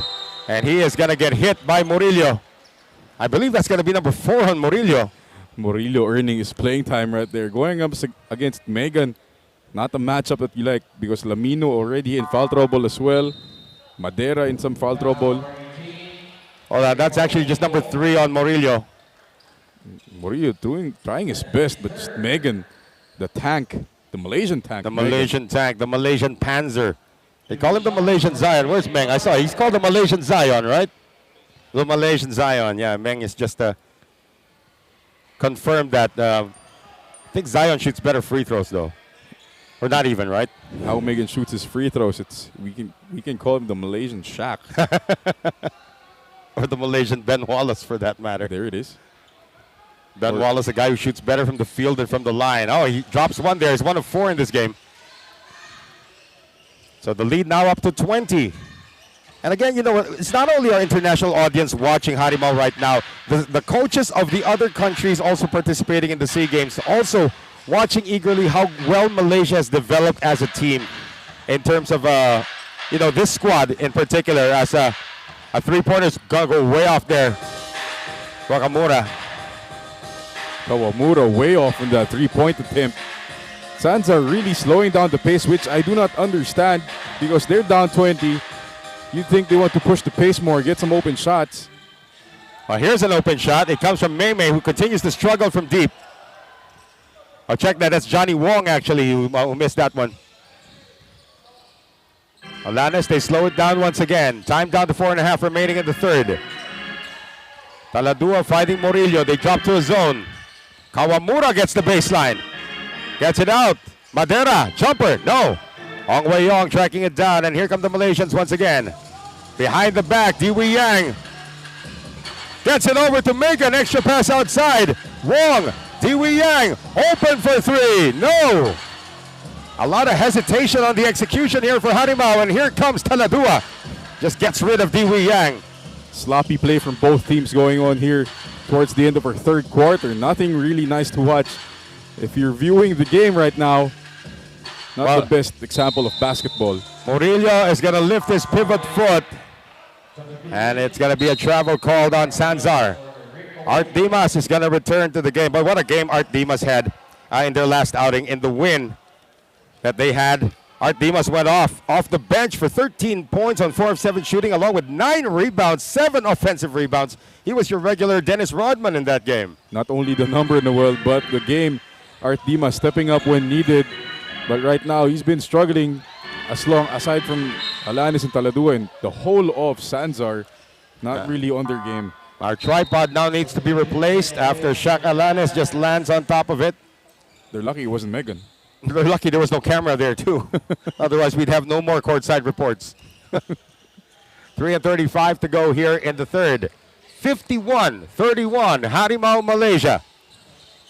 And he is going to get hit by Murillo. I believe that's going to be number 4 on Murillo. Murillo earning his playing time right there. Going up against Megan. Not a matchup that you like because Lamino already in foul trouble as well. Madera in some foul trouble. Oh, that's actually just number 3 on Murillo. Murillo trying his best, but just Megan, the tank, the Malaysian tank. The Malaysian tank, the Malaysian Panzer. They call him the Malaysian Zion. Where's Meng? I saw he's called the Malaysian Zion, right? The Malaysian Zion. Yeah, Meng is just confirmed that. I think Zion shoots better free throws though, or not even, right? How Megan shoots his free throws, we can call him the Malaysian Shaq. Or the Malaysian Ben Wallace for that matter. There it is. Ben Wallace, a guy who shoots better from the field than from the line. Oh, he drops one there. He's 1 of 4 in this game. So the lead now up to 20. And again, you know, it's not only our international audience watching Harimau right now. The coaches of the other countries also participating in the SEA Games, also watching eagerly how well Malaysia has developed as a team in terms of, you know, this squad in particular. As a three-pointer's going to go way off there. Wakamura. Kawamura way off in that three-point attempt. Sanzar really slowing down the pace, which I do not understand because they're down 20. You'd think they want to push the pace more, get some open shots. Well, here's an open shot. It comes from Mei Mei, who continues to struggle from deep. I'll check that. That's Johnny Wong, actually, who missed that one. Alanes, they slow it down once again. Time down to 4.5 remaining in the third. Taladua fighting Murillo. They drop to a zone. Kawamura gets the baseline. Gets it out. Madera, jumper, no. Ong Wei Yong tracking it down, and here come the Malaysians once again. Behind the back, Diwi Yang gets it over to Megan. Extra pass outside. Wong, Diwi Yang, open for 3. No. A lot of hesitation on the execution here for Harimau, and here comes Taladua. Just gets rid of Diwi Yang. Sloppy play from both teams going on here towards the end of our third quarter. Nothing really nice to watch. If you're viewing the game right now, not the best example of basketball. Murillo is going to lift his pivot foot, and it's going to be a travel called on Sanzar. Art Dimas is going to return to the game. But what a game Art Dimas had in their last outing in the win that they had. Art Dimas went off the bench for 13 points on 4 of 7 shooting, along with 9 rebounds, 7 offensive rebounds. He was your regular Dennis Rodman in that game. Not only the number in the world, but the game. Art Dimas stepping up when needed. But right now, he's been struggling aside from Alanis and Taladua, and the whole of Sanzar, not really on their game. Our tripod now needs to be replaced after Shaq Alanis just lands on top of it. They're lucky it wasn't Megan. They're lucky there was no camera there, too. Otherwise, we'd have no more courtside reports. 3:35 to go here in the third. 51-31, Harimau Malaysia.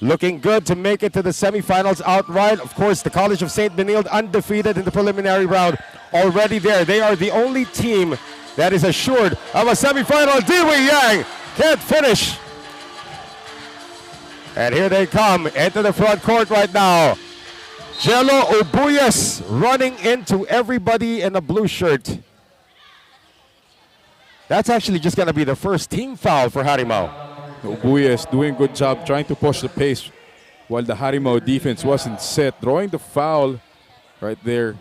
Looking good to make it to the semifinals outright. Of course, the College of St. Benilde undefeated in the preliminary round. Already there. They are the only team that is assured of a semifinal. Diwi Yang can't finish. And here they come into the front court right now. Jello Ubuyas running into everybody in a blue shirt. That's actually just going to be the first team foul for Harimau. Ubuya is doing a good job trying to push the pace while the Harimau defense wasn't set. Drawing the foul right there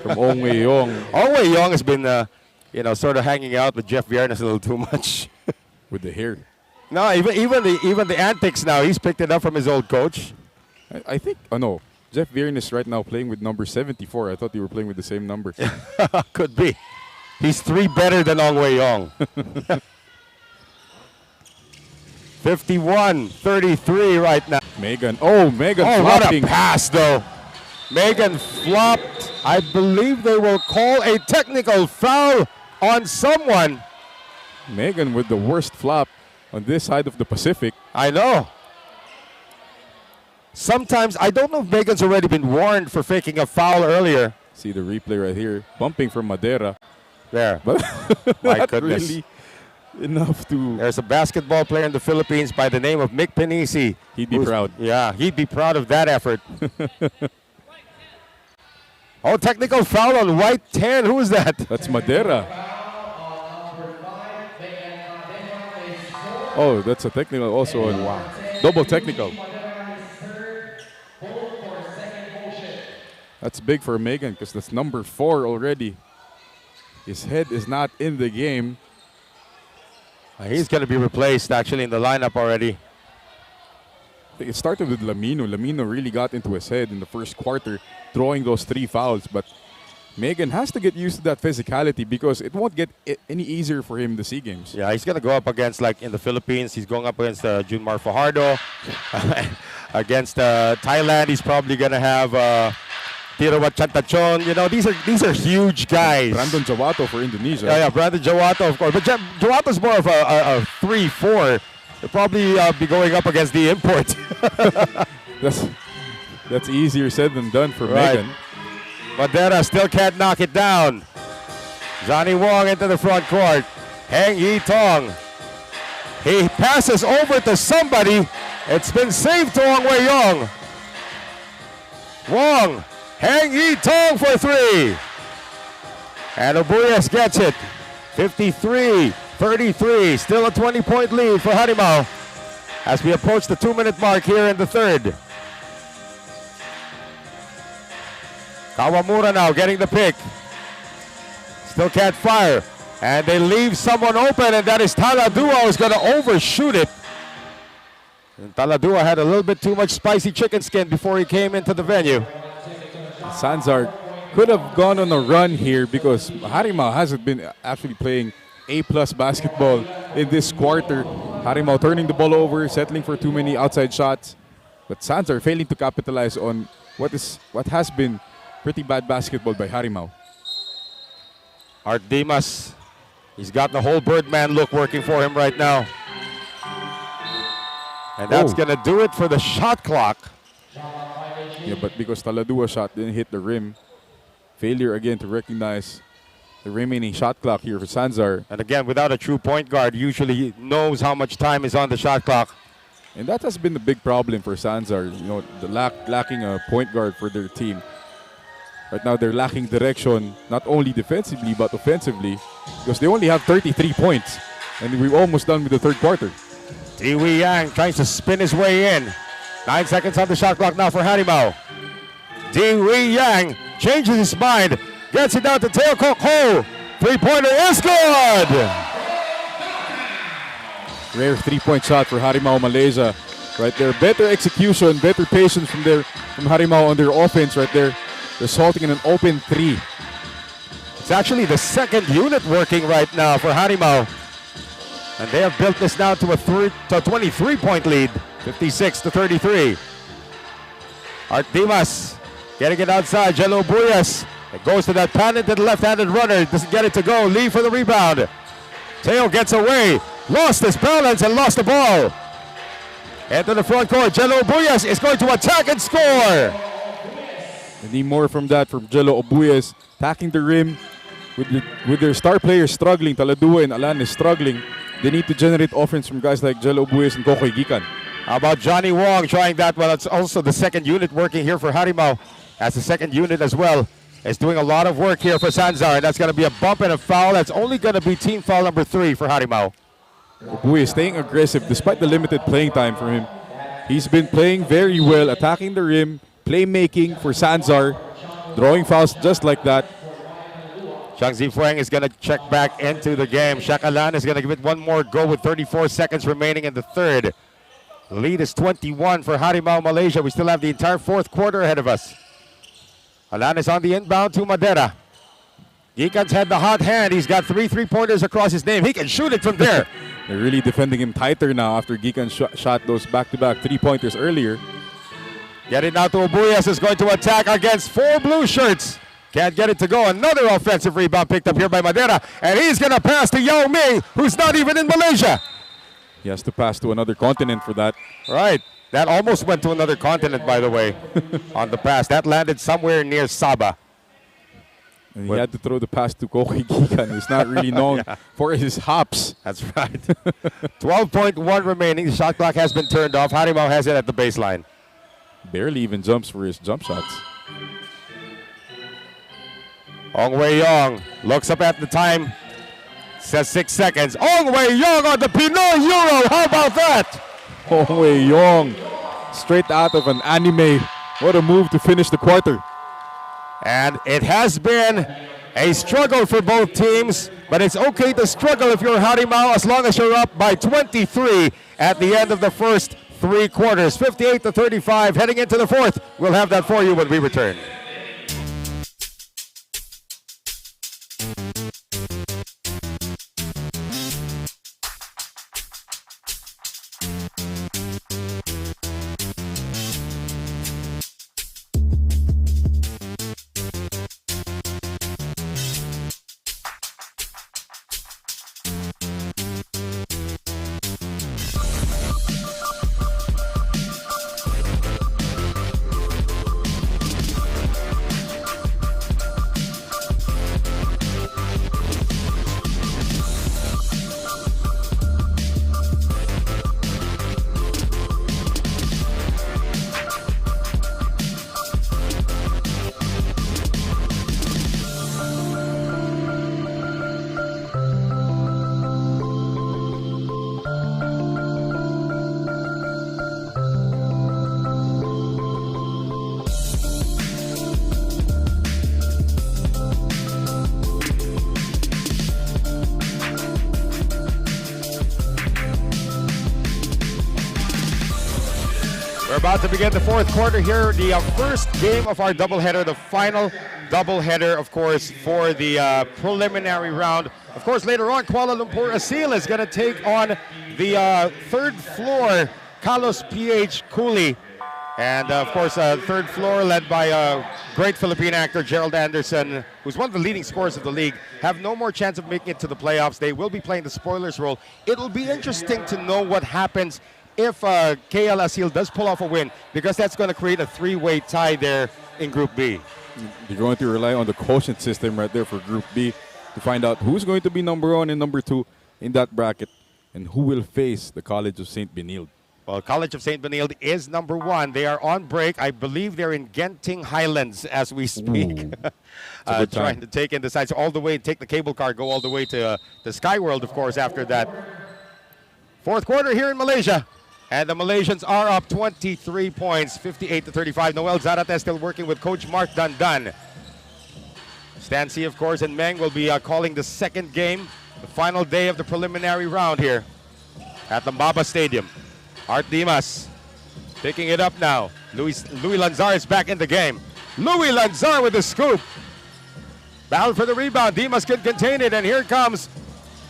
from Ong Wei Yong. Ong Wei Yong has been, sort of hanging out with Jeff Viernes a little too much. with the hair. No, even the antics now. He's picked it up from his old coach. I think, oh no, Jeff Vierne is right now playing with number 74. I thought you were playing with the same number. Could be. He's 3 better than Ong Wei Yong. 51-33 right now. Megan. Oh, Megan What flopping. a pass, though. Megan flopped. I believe they will call a technical foul on someone. Megan with the worst flop on this side of the Pacific. I know. Sometimes, I don't know if Megan's already been warned for faking a foul earlier. See the replay right here. Bumping from Madeira. There. But My not goodness. really enough to... There's a basketball player in the Philippines by the name of Mick Penisi. He'd be proud. Yeah, he'd be proud of that effort. Oh, technical foul on white 10. Who is that? That's Madeira. Oh, that's a technical also. Wow. Double technical. That's big for Megan because that's number 4 already. His head is not in the game. He's going to be replaced actually in the lineup already. It started with Lamino. Lamino really got into his head in the first quarter, throwing those 3 fouls. But Megan has to get used to that physicality because it won't get any easier for him in the SEA Games. Yeah, he's going to go up against, like in the Philippines, he's going up against Junmar Fajardo. Against Thailand, he's probably going to have Tirawat Chantachon. You know, these are huge guys. Brandon Jawato for Indonesia. Yeah, Brandon Jawato, of course. But Jawato's more of a 3-4. He'll probably be going up against the import. That's easier said than done for Right. Megan. Madeira still can't knock it down. Johnny Wong into the front court. Heng Yi Tong. He passes over to somebody. It's been saved to Ong Wei Yong. Wong. Heng Yi Tong for 3. And Obuyas gets it. 53-33. Still a 20-point lead for Harimau as we approach the 2-minute mark here in the third. Kawamura now getting the pick. Still can't fire. And they leave someone open, and that is Taladua who's going to overshoot it. And Taladua had a little bit too much spicy chicken skin before he came into the venue. Sanzar could have gone on a run here because Harimau hasn't been actually playing A+ basketball in this quarter. Harimau turning the ball over, settling for too many outside shots. But Sanzar failing to capitalize on what has been pretty bad basketball by Harimau. Art Dimas, he's got the whole Birdman look working for him right now. And that's going to do it for the shot clock. Yeah, but because Taladua shot didn't hit the rim, failure again to recognize the remaining shot clock here for Sanzar. And again, without a true point guard, usually he knows how much time is on the shot clock. And that has been the big problem for Sanzar, you know, the lacking a point guard for their team. Right now, they're lacking direction, not only defensively, but offensively, because they only have 33 points. And we're almost done with the third quarter. Tiwi Yang tries to spin his way in. 9 seconds on the shot clock now for Harimau. Tiwi Yang changes his mind, gets it down to Teo Kok Ho. 3-pointer is good! Rare 3-point shot for Harimau Malaysia. Right there, better execution, better patience from Harimau on their offense right there. Resulting in an open 3. It's actually the second unit working right now for Harimau. And they have built this now to a 23-point lead, 56-33. Art Dimas getting it outside. Jello Buyas. It goes to that patented left-handed runner. Doesn't get it to go. Lee for the rebound. Teo gets away. Lost his balance and lost the ball. Into the front court. Jello Buyas is going to attack and score. We need more from that from Jello Obuyes, attacking the rim with their star players struggling. Taladua and Alan is struggling. They need to generate offense from guys like Jello Obuyes and Kokoy Gikan. How about Johnny Wong trying that? Well, it's also the second unit working here for Harimau. As the second unit as well is doing a lot of work here for Sanzar. And that's going to be a bump and a foul. That's only going to be team foul number 3 for Harimau. Obuyes staying aggressive despite the limited playing time for him. He's been playing very well, attacking the rim, playmaking for Sanzar, drawing fouls just like that. Zhang Zifuang is going to check back into the game. Shakalan is going to give it one more go with 34 seconds remaining in the third. The lead is 21 for Harimau Malaysia. We still have the entire fourth quarter ahead of us. Alan is on the inbound to Madera. Gikan's had the hot hand. He's got 3 3-pointers across his name. He can shoot it from there. They're really defending him tighter now after Gikan shot those back-to-back 3-pointers earlier. Get it now to Obuyas, is going to attack against 4 blue shirts. Can't get it to go. Another offensive rebound picked up here by Madera. And he's going to pass to Yao Ming, who's not even in Malaysia. He has to pass to another continent for that. Right. That almost went to another continent, by the way, on the pass. That landed somewhere near Sabah. And he had to throw the pass to Koki Gikan, who's not really known for his hops. That's right. 12.1 remaining. The shot clock has been turned off. Harimau has it at the baseline. Barely even jumps for his jump shots. Ong Wei Yong looks up at the time. Says 6 seconds. Ong Wei Yong on the Pinoy Euro. How about that? Ong Wei Yong, straight out of an anime. What a move to finish the quarter. And it has been a struggle for both teams, but it's okay to struggle if you're Harimau as long as you're up by 23 at the end of the first 3 quarters. 58-35 heading into the fourth. We'll have that for you when we return. We're about to begin the fourth quarter here. The first game of our doubleheader, the final doubleheader, of course, for the preliminary round. Of course, later on, Kuala Lumpur Asil is going to take on the third floor Carlos PH Cooley. And of course, third floor led by great Philippine actor Gerald Anderson, who's one of the leading scorers of the league, have no more chance of making it to the playoffs. They will be playing the spoilers role. It'll be interesting to know what happens if KL Asil does pull off a win, because that's going to create a 3-way tie there in Group B. You're going to rely on the quotient system right there for Group B to find out who's going to be number 1 and number 2 in that bracket and who will face the College of St. Benilde. Well, College of St. Benilde is number 1. They are on break. I believe they're in Genting Highlands as we speak. Trying to take in the sides all the way, take the cable car, go all the way to the Sky World, of course, after that. Fourth quarter here in Malaysia. And the Malaysians are up 23 points, 58-35. Noel Zarate still working with Coach Mark Dandan. Stancy, of course, and Meng will be calling the second game, the final day of the preliminary round here at the Mbaba Stadium. Art Dimas picking it up now. Louis Lanzar is back in the game. Louis Lanzar with the scoop. Battle for the rebound. Dimas can contain it, and here comes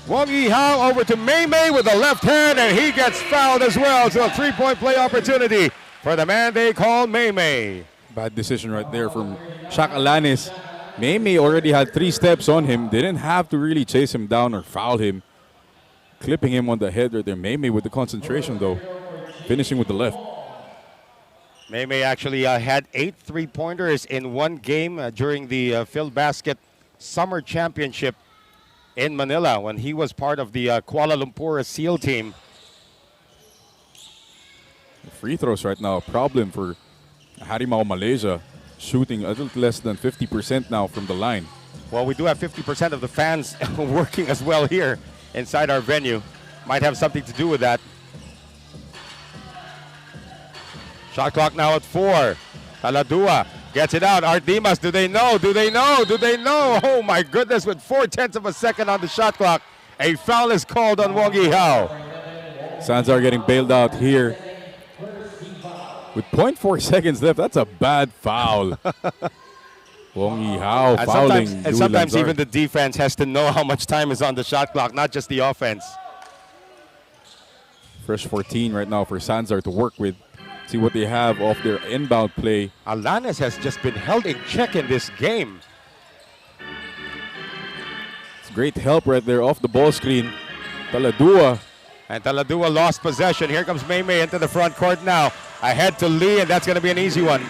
Wong Yihao over to Mei Mei with the left hand, and he gets fouled as well. So a 3-point play opportunity for the man they call Mei Mei. Bad decision right there from Shaq Alanis. Mei Mei already had 3 steps on him. Didn't have to really chase him down or foul him. Clipping him on the head right there. Mei Mei with the concentration though. Finishing with the left. Mei Mei actually had 8 3-pointers in one game during the Phil Basket Summer Championship in Manila when he was part of the Kuala Lumpur SEAL team. Free throws right now, a problem for Harimau Malaysia, shooting a little less than 50% now from the line. Well, we do have 50% of the fans working as well here inside our venue. Might have something to do with that. Shot clock now at 4. Taladua Gets it out. Art Dimas, do they know? Do they know? Do they know? Oh my goodness, with 0.4 of a second on the shot clock. A foul is called on Wong Yi-hao. Sanzar getting bailed out here. With 0.4 seconds left, that's a bad foul. Wong Yi-hao fouling. And sometimes even the defense has to know how much time is on the shot clock, not just the offense. Fresh 14 right now for Sanzar to work with. See what they have off their inbound play. Alanes has just been held in check in this game. It's great help right there off the ball screen. Taladua. And Taladua lost possession. Here comes Maymay into the front court now. Ahead to Lee, and that's going to be an easy one.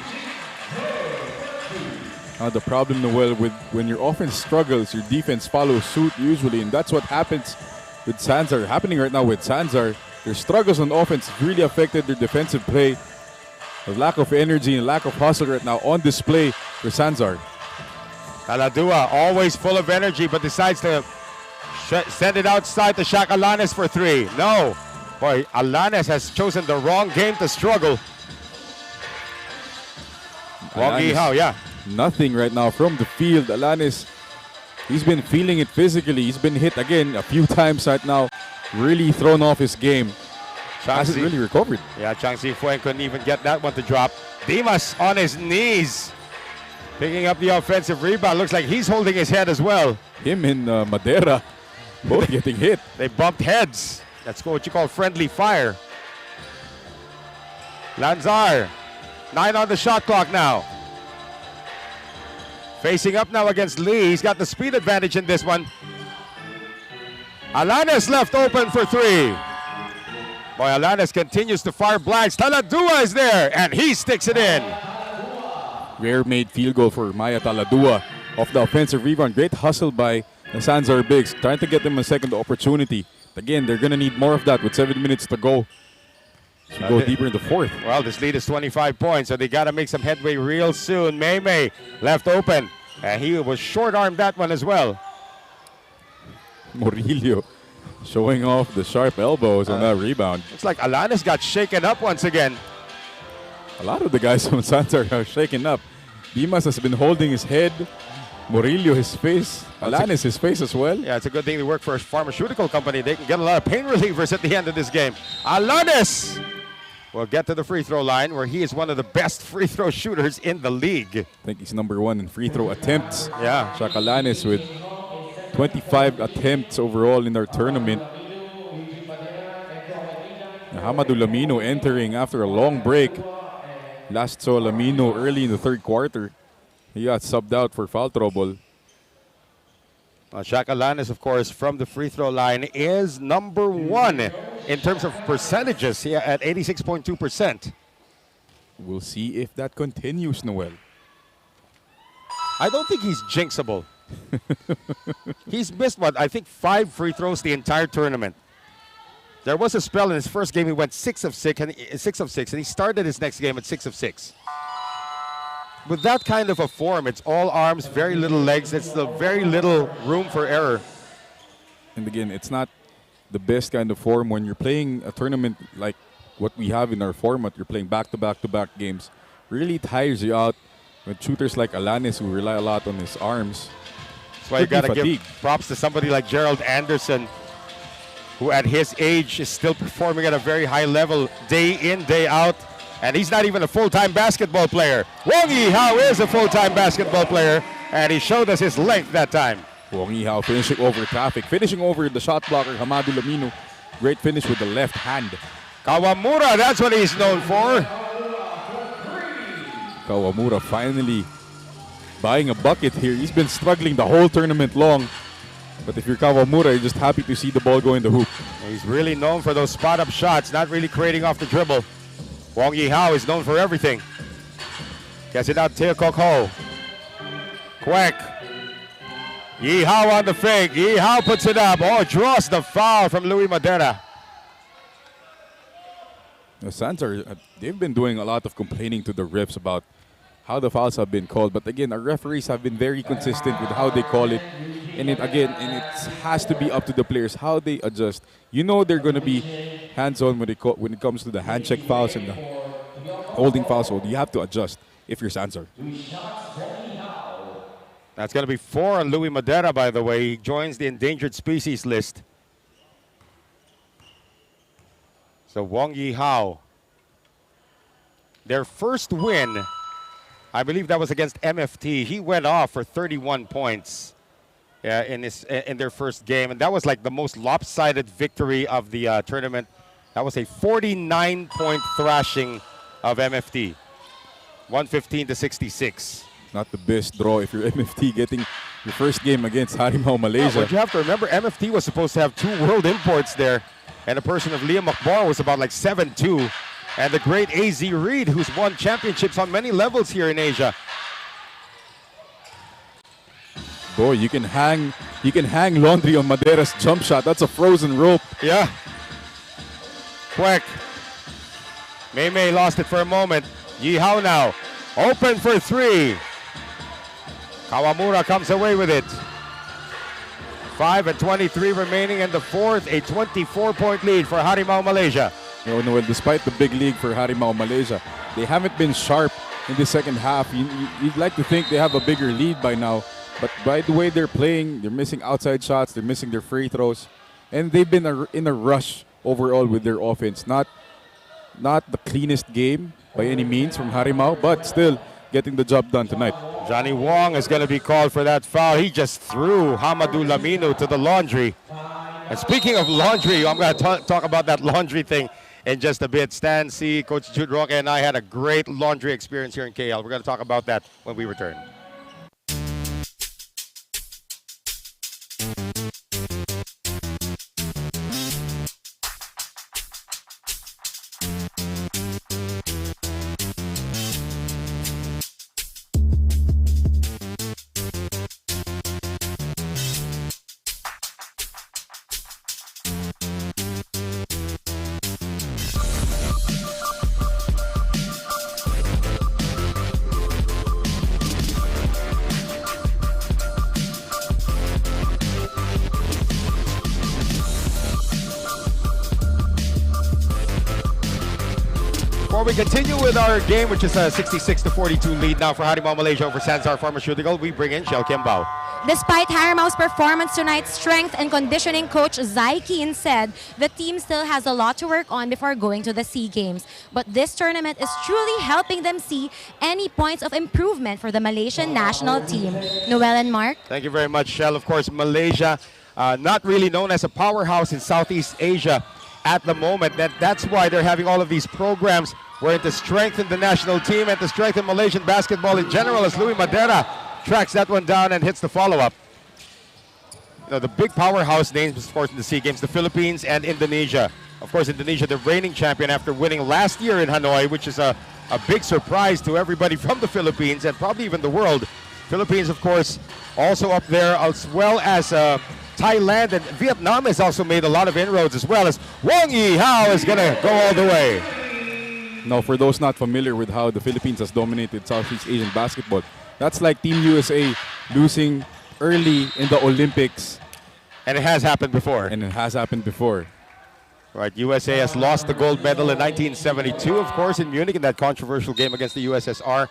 The problem, Noel, with when your offense struggles, your defense follows suit usually, and that's what happens with Sanzar. Happening right now with Sanzar. Their struggles on offense really affected their defensive play. The lack of energy and lack of hustle right now on display for Sanzar. Taladua always full of energy, but decides to send it outside to Shaq Alanes for three. No. Boy, Alanes has chosen the wrong game to struggle. Wong Yi-hao, yeah. Nothing right now from the field. Alanes, he's been feeling it physically. He's been hit again a few times right now. Really thrown off his game. Hasn't really recovered. Yeah, Chang Si-Fuen couldn't even get that one to drop. Dimas on his knees. Picking up the offensive rebound. Looks like he's holding his head as well. Him and Madera both getting hit. They bumped heads. That's what you call friendly fire. Lanzar, 9 on the shot clock now. Facing up now against Lee. He's got the speed advantage in this one. Alanes left open for three. Boy, Alanes continues to fire blanks. Taladua is there, and he sticks it in. Rare made field goal for Maya Taladua off the offensive rebound. Great hustle by the Sanzar Bigs, trying to get them a second opportunity. Again, they're going to need more of that with 7 minutes to go. So go deeper in the fourth. Well, this lead is 25 points, so they got to make some headway real soon. Maymay left open, and he was short-armed that one as well. Murillo showing off the sharp elbows on that rebound. Looks like Alanes got shaken up once again. A lot of the guys from Sanzar are shaken up. Dimas has been holding his head. Murillo his face. Alanes his face as well. Yeah, it's a good thing they work for a pharmaceutical company. They can get a lot of pain relievers at the end of this game. Alanes will get to the free throw line, where he is one of the best free throw shooters in the league. I think he's #1 in free throw attempts. Yeah. Shaq Alanes with 25 attempts overall in our tournament. Hamadou Lamino entering after a long break. Last saw Lamino early in the third quarter. He got subbed out for foul trouble. Shaq Alanes, of course, from the free throw line is #1 in terms of percentages here at 86.2%. We'll see if that continues, Noel. I don't think he's jinxable. He's missed, what, I think 5 free throws the entire tournament. There was a spell in his first game he went 6 of 6, and he started his next game at 6 of 6. With that kind of a form, it's all arms, very little legs. It's the very little room for error. And again, it's not the best kind of form when you're playing a tournament like what we have in our format. You're playing back-to-back-to-back games. Really tires you out with shooters like Alanes, who rely a lot on his arms. That's why you got to give props to somebody like Gerald Anderson, who at his age is still performing at a very high level day in, day out. And he's not even a full-time basketball player. Wong Yi-hao is a full-time basketball player, and he showed us his length that time. Wong Yi-hao finishing over traffic, finishing over the shot blocker, Hamadou Lamino. Great finish with the left hand. Kawamura, that's what he's known for. Kawamura finally buying a bucket here. He's been struggling the whole tournament long. But if you're Kawamura, you're just happy to see the ball go in the hoop. He's really known for those spot-up shots, not really creating off the dribble. Wong Yi-hao is known for everything. Gets it out to Kok Ho. Kwek. Yi-hao on the fake. Yi-hao puts it up. Oh, draws the foul from Louis Madera. The Sanzar, they've been doing a lot of complaining to the refs about how the fouls have been called. But again, our referees have been very consistent with how they call it. And it has to be up to the players how they adjust. You know they're going to be hands-on when it comes to the hand check fouls and the holding fouls, so you have to adjust. if you're Sanzar. That's going to be 4 on Louis Madera, by the way. He joins the endangered species list. So Wong Yi Hao. Their first win, I believe that was against MFT. He went off for 31 points in their first game. And that was like the most lopsided victory of the tournament. That was a 49-point thrashing of MFT. 115 to 66. Not the best draw if you're MFT getting your first game against Harimau Malaysia. But you have to remember, MFT was supposed to have 2 world imports there. And a person of Liam McBar was about like 7-2. And the great AZ Reed, who's won championships on many levels here in Asia. Boy, you can hang laundry on Madera's jump shot. That's a frozen rope. Yeah. Quick. Mei lost it for a moment. Yi Hao now. Open for 3. Kawamura comes away with it. 5:23 remaining in the fourth. A 24-point lead for Harimau Malaysia. No, despite the big league for Harimau Malaysia, they haven't been sharp in the second half. You'd like to think they have a bigger lead by now. But by the way they're playing, they're missing outside shots, they're missing their free throws. And they've been in a rush overall with their offense. Not the cleanest game by any means from Harimau, but still getting the job done tonight. Johnny Wong is going to be called for that foul. He just threw Hamadou Lamino to the laundry. And speaking of laundry, I'm going to talk about that laundry thing in just a bit. Stan C, Coach Jude Roque, and I had a great laundry experience here in KL. We're going to talk about that when we return. Before we continue with our game, which is a 66-42 lead now for Harimau Malaysia over Sanzar Pharmaceuticals, we bring in Shell Kimbao. Despite Harimau's performance tonight, strength and conditioning coach Zai Keen said the team still has a lot to work on before going to the SEA Games. But this tournament is truly helping them see any points of improvement for the Malaysian national team. Noel and Mark. Thank you very much, Shell. Of course, Malaysia, not really known as a powerhouse in Southeast Asia at the moment. That's why they're having all of these programs where to strengthen the national team and to strengthen Malaysian basketball in general, as Louis Madera tracks that one down and hits the follow-up. You know, the big powerhouse names, of course, in the SEA Games, the Philippines and Indonesia. Of course, Indonesia, the reigning champion after winning last year in Hanoi, which is a big surprise to everybody from the Philippines and probably even the world. Philippines, of course, also up there, as well as Thailand, and Vietnam has also made a lot of inroads, as well as Wong Yi Hao is going to go all the way. Now, for those not familiar with how the Philippines has dominated Southeast Asian basketball, that's like Team USA losing early in the Olympics. And it has happened before. Right, USA has lost the gold medal in 1972, of course, in Munich in that controversial game against the USSR.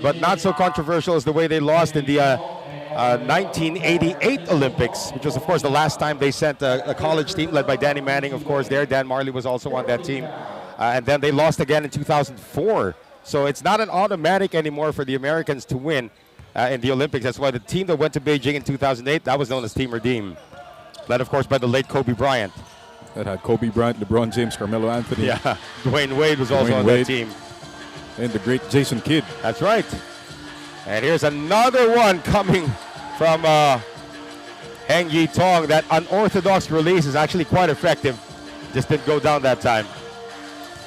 But not so controversial as the way they lost in the 1988 Olympics, which was, of course, the last time they sent a college team led by Danny Manning, of course, there. Dan Marley was also on that team. And then they lost again in 2004. So it's not an automatic anymore for the Americans to win in the Olympics. That's why the team that went to Beijing in 2008, that was known as Team Redeem. Led, of course, by the late Kobe Bryant. That had Kobe Bryant, LeBron James, Carmelo Anthony. Yeah, Dwayne Wade was also on that team. And the great Jason Kidd. That's right. And here's another one coming from Heng Yi Tong. That unorthodox release is actually quite effective. Just didn't go down that time.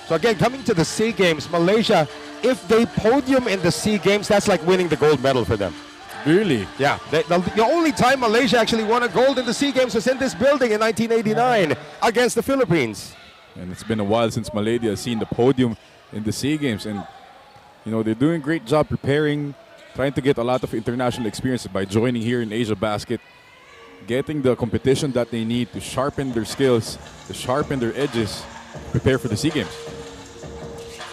So again, coming to the SEA Games, Malaysia, if they podium in the SEA Games, that's like winning the gold medal for them. Really? Yeah. The only time Malaysia actually won a gold in the SEA Games was in this building in 1989 against the Philippines. And it's been a while since Malaysia has seen the podium in the SEA Games. And, you know, they're doing a great job preparing, trying to get a lot of international experiences by joining here in AsiaBasket, getting the competition that they need to sharpen their skills, to sharpen their edges, prepare for the SEA Games.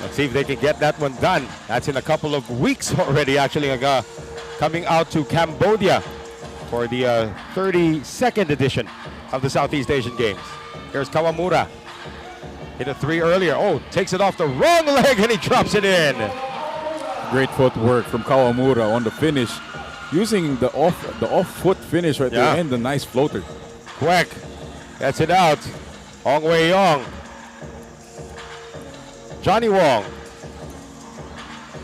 Let's see if they can get that one done. That's in a couple of weeks already, actually, coming out to Cambodia for the 32nd edition of the Southeast Asian Games. Here's Kawamura. Hit a 3 earlier. Oh, takes it off the wrong leg and he drops it in. Great footwork from Kawamura on the finish, using the off foot finish right there and the nice floater. Quick. Gets it out. Ong Wei Yong. Johnny Wong.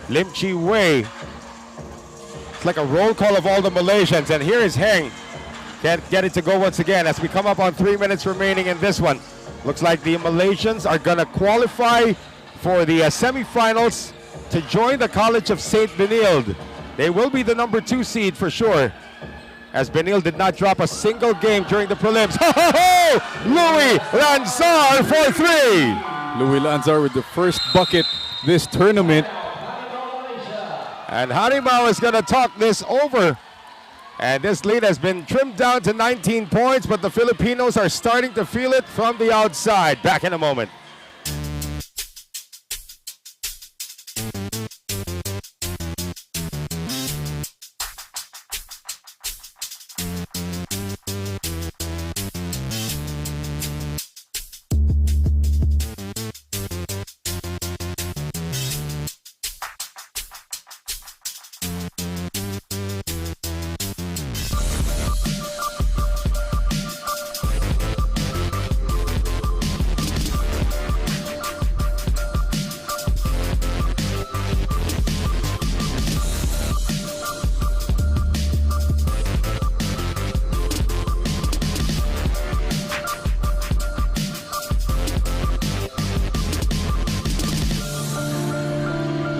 Lim Chi Wei. It's like a roll call of all the Malaysians. And here is Heng. Can't get it to go once again as we come up on 3 minutes remaining in this one. Looks like the Malaysians are going to qualify for the semifinals to join the College of St. Benilde. They will be the number 2 seed for sure, as Benilde did not drop a single game during the prelims. Louis Lanzar for 3. Louis Lanzar with the first bucket this tournament. And Harimau is going to talk this over. And this lead has been trimmed down to 19 points, but the Filipinos are starting to feel it from the outside. Back in a moment.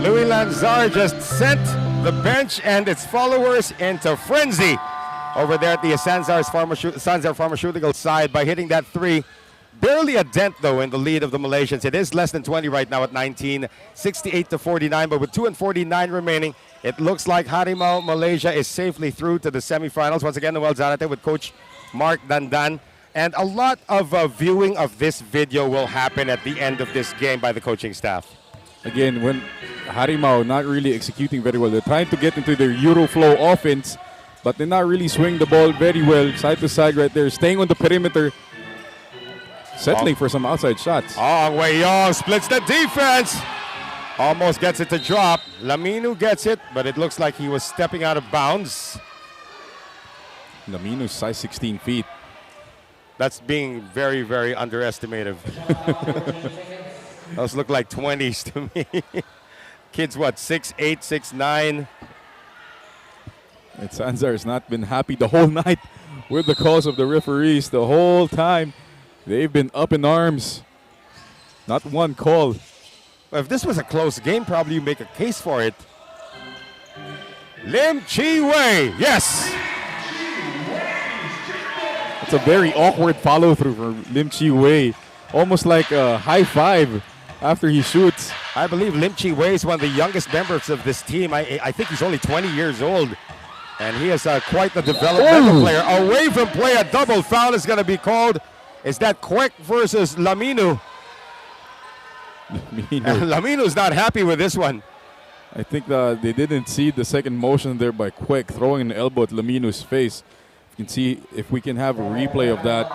Louis Lanzar just sent the bench and its followers into frenzy over there at the Sanzar Pharmaceuticals side by hitting that 3. Barely a dent, though, in the lead of the Malaysians. It is less than 20 right now at 19, 68-49. But with 2:49 remaining, it looks like Harimau Malaysia is safely through to the semifinals. Once again, Noel Zarate with Coach Mark Dandan. And a lot of viewing of this video will happen at the end of this game by the coaching staff. Again, when Harimau not really executing very well. They're trying to get into their Euroflow offense, but they're not really swinging the ball very well, side to side right there, staying on the perimeter, settling for some outside shots. Ong Wei Yong splits the defense. Almost gets it to drop. Laminu gets it, but it looks like he was stepping out of bounds. Laminu's size 16 feet. That's being very, very underestimated. Those look like 20s to me. Kids, what, 6'8", 6'9"? And Sanzar has not been happy the whole night with the calls of the referees. The whole time, they've been up in arms. Not one call. Well, if this was a close game, probably you make a case for it. Lim Chi Wei, yes! It's a very awkward follow-through for Lim Chi Wei. Almost like a high five after he shoots. I believe Lim Chi Wei is one of the youngest members of this team. I think he's only 20 years old. And he is quite the developmental player. Away from play, a double foul is going to be called. Is that Kwek versus Laminu? Laminu's not happy with this one. I think they didn't see the second motion there by Kwek throwing an elbow at Laminu's face. You can see if we can have a replay of that.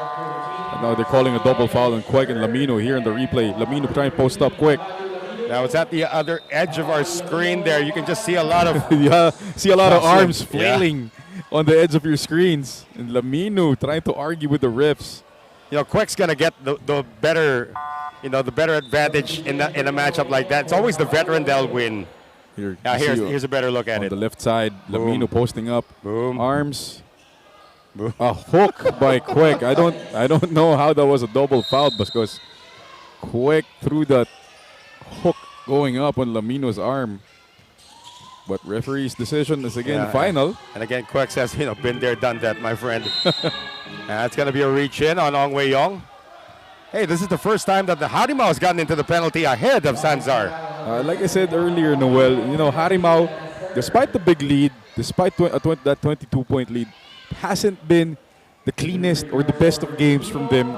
And now they're calling a double foul on Kwek and Laminu here in the replay. Laminu trying to post up Kwek. Now it's at the other edge of our screen there. You can just see a lot of of arms flailing on the edge of your screens. And Laminu trying to argue with the refs. You know, Kwek's gonna get the better, the better advantage in a matchup like that. It's always the veteran that'll win. Here's a better look at on it. On the left side, Laminu posting up. Boom. Arms. Boom. A hook by Kwek. I don't know how that was a double foul because Kwek threw that hook going up on Laminu's arm. But referee's decision is again final. And again, Kwek says, been there, done that, my friend. That's going to be a reach in on Ong Wei Yong. Hey, this is the first time that the Harimau has gotten into the penalty ahead of Sanzar. Like I said earlier, Noel, Harimau, despite the big lead, despite that 22-point lead, hasn't been the cleanest or the best of games from them.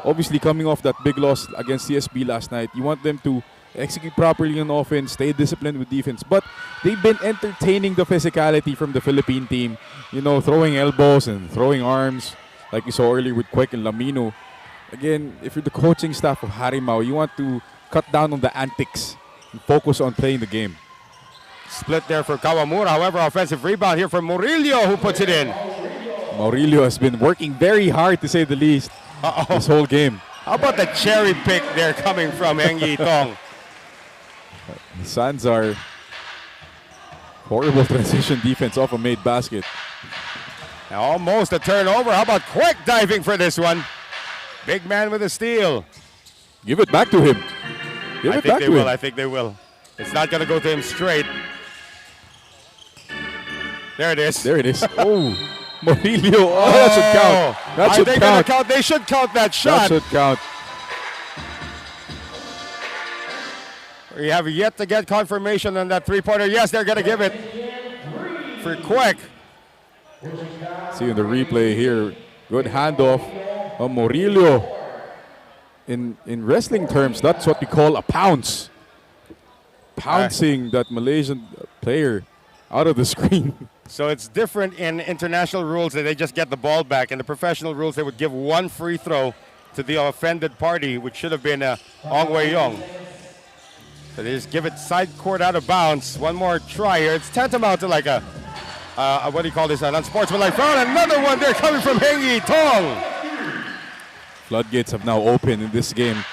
Obviously, coming off that big loss against CSB last night, you want them to execute properly on offense, stay disciplined with defense. But they've been entertaining the physicality from the Philippine team. You know, throwing elbows and throwing arms, like we saw earlier with Kwek and Lamino. Again, if you're the coaching staff of Harimau, you want to cut down on the antics and focus on playing the game. Split there for Kawamura. However, offensive rebound here from Murillo, who puts it in. Murillo has been working very hard, to say the least, this whole game. How about the cherry pick there coming from Heng Yi Tong? Sanzar, horrible transition defense off a made basket. Almost a turnover. How about Kwek diving for this one? Big man with a steal. Give it back to him. I think they will. It's not going to go to him straight. There it is. There it is. Oh, Murillo. Oh, that should count. That should count. They should count that shot. That should count. We have yet to get confirmation on that three-pointer. Yes, they're going to give it for Kwek. See in the replay here, good handoff of Murillo. In wrestling terms, that's what we call a pounce. Pouncing that Malaysian player out of the screen. So it's different in international rules that they just get the ball back. In the professional rules, they would give one free throw to the offended party, which should have been Ong Wei Yong. So they just give it side court out of bounds. One more try here. It's tantamount to like a what do you call this? An unsportsmanlike foul. Another one there coming from Heng Yi Tong. Floodgates have now opened in this game.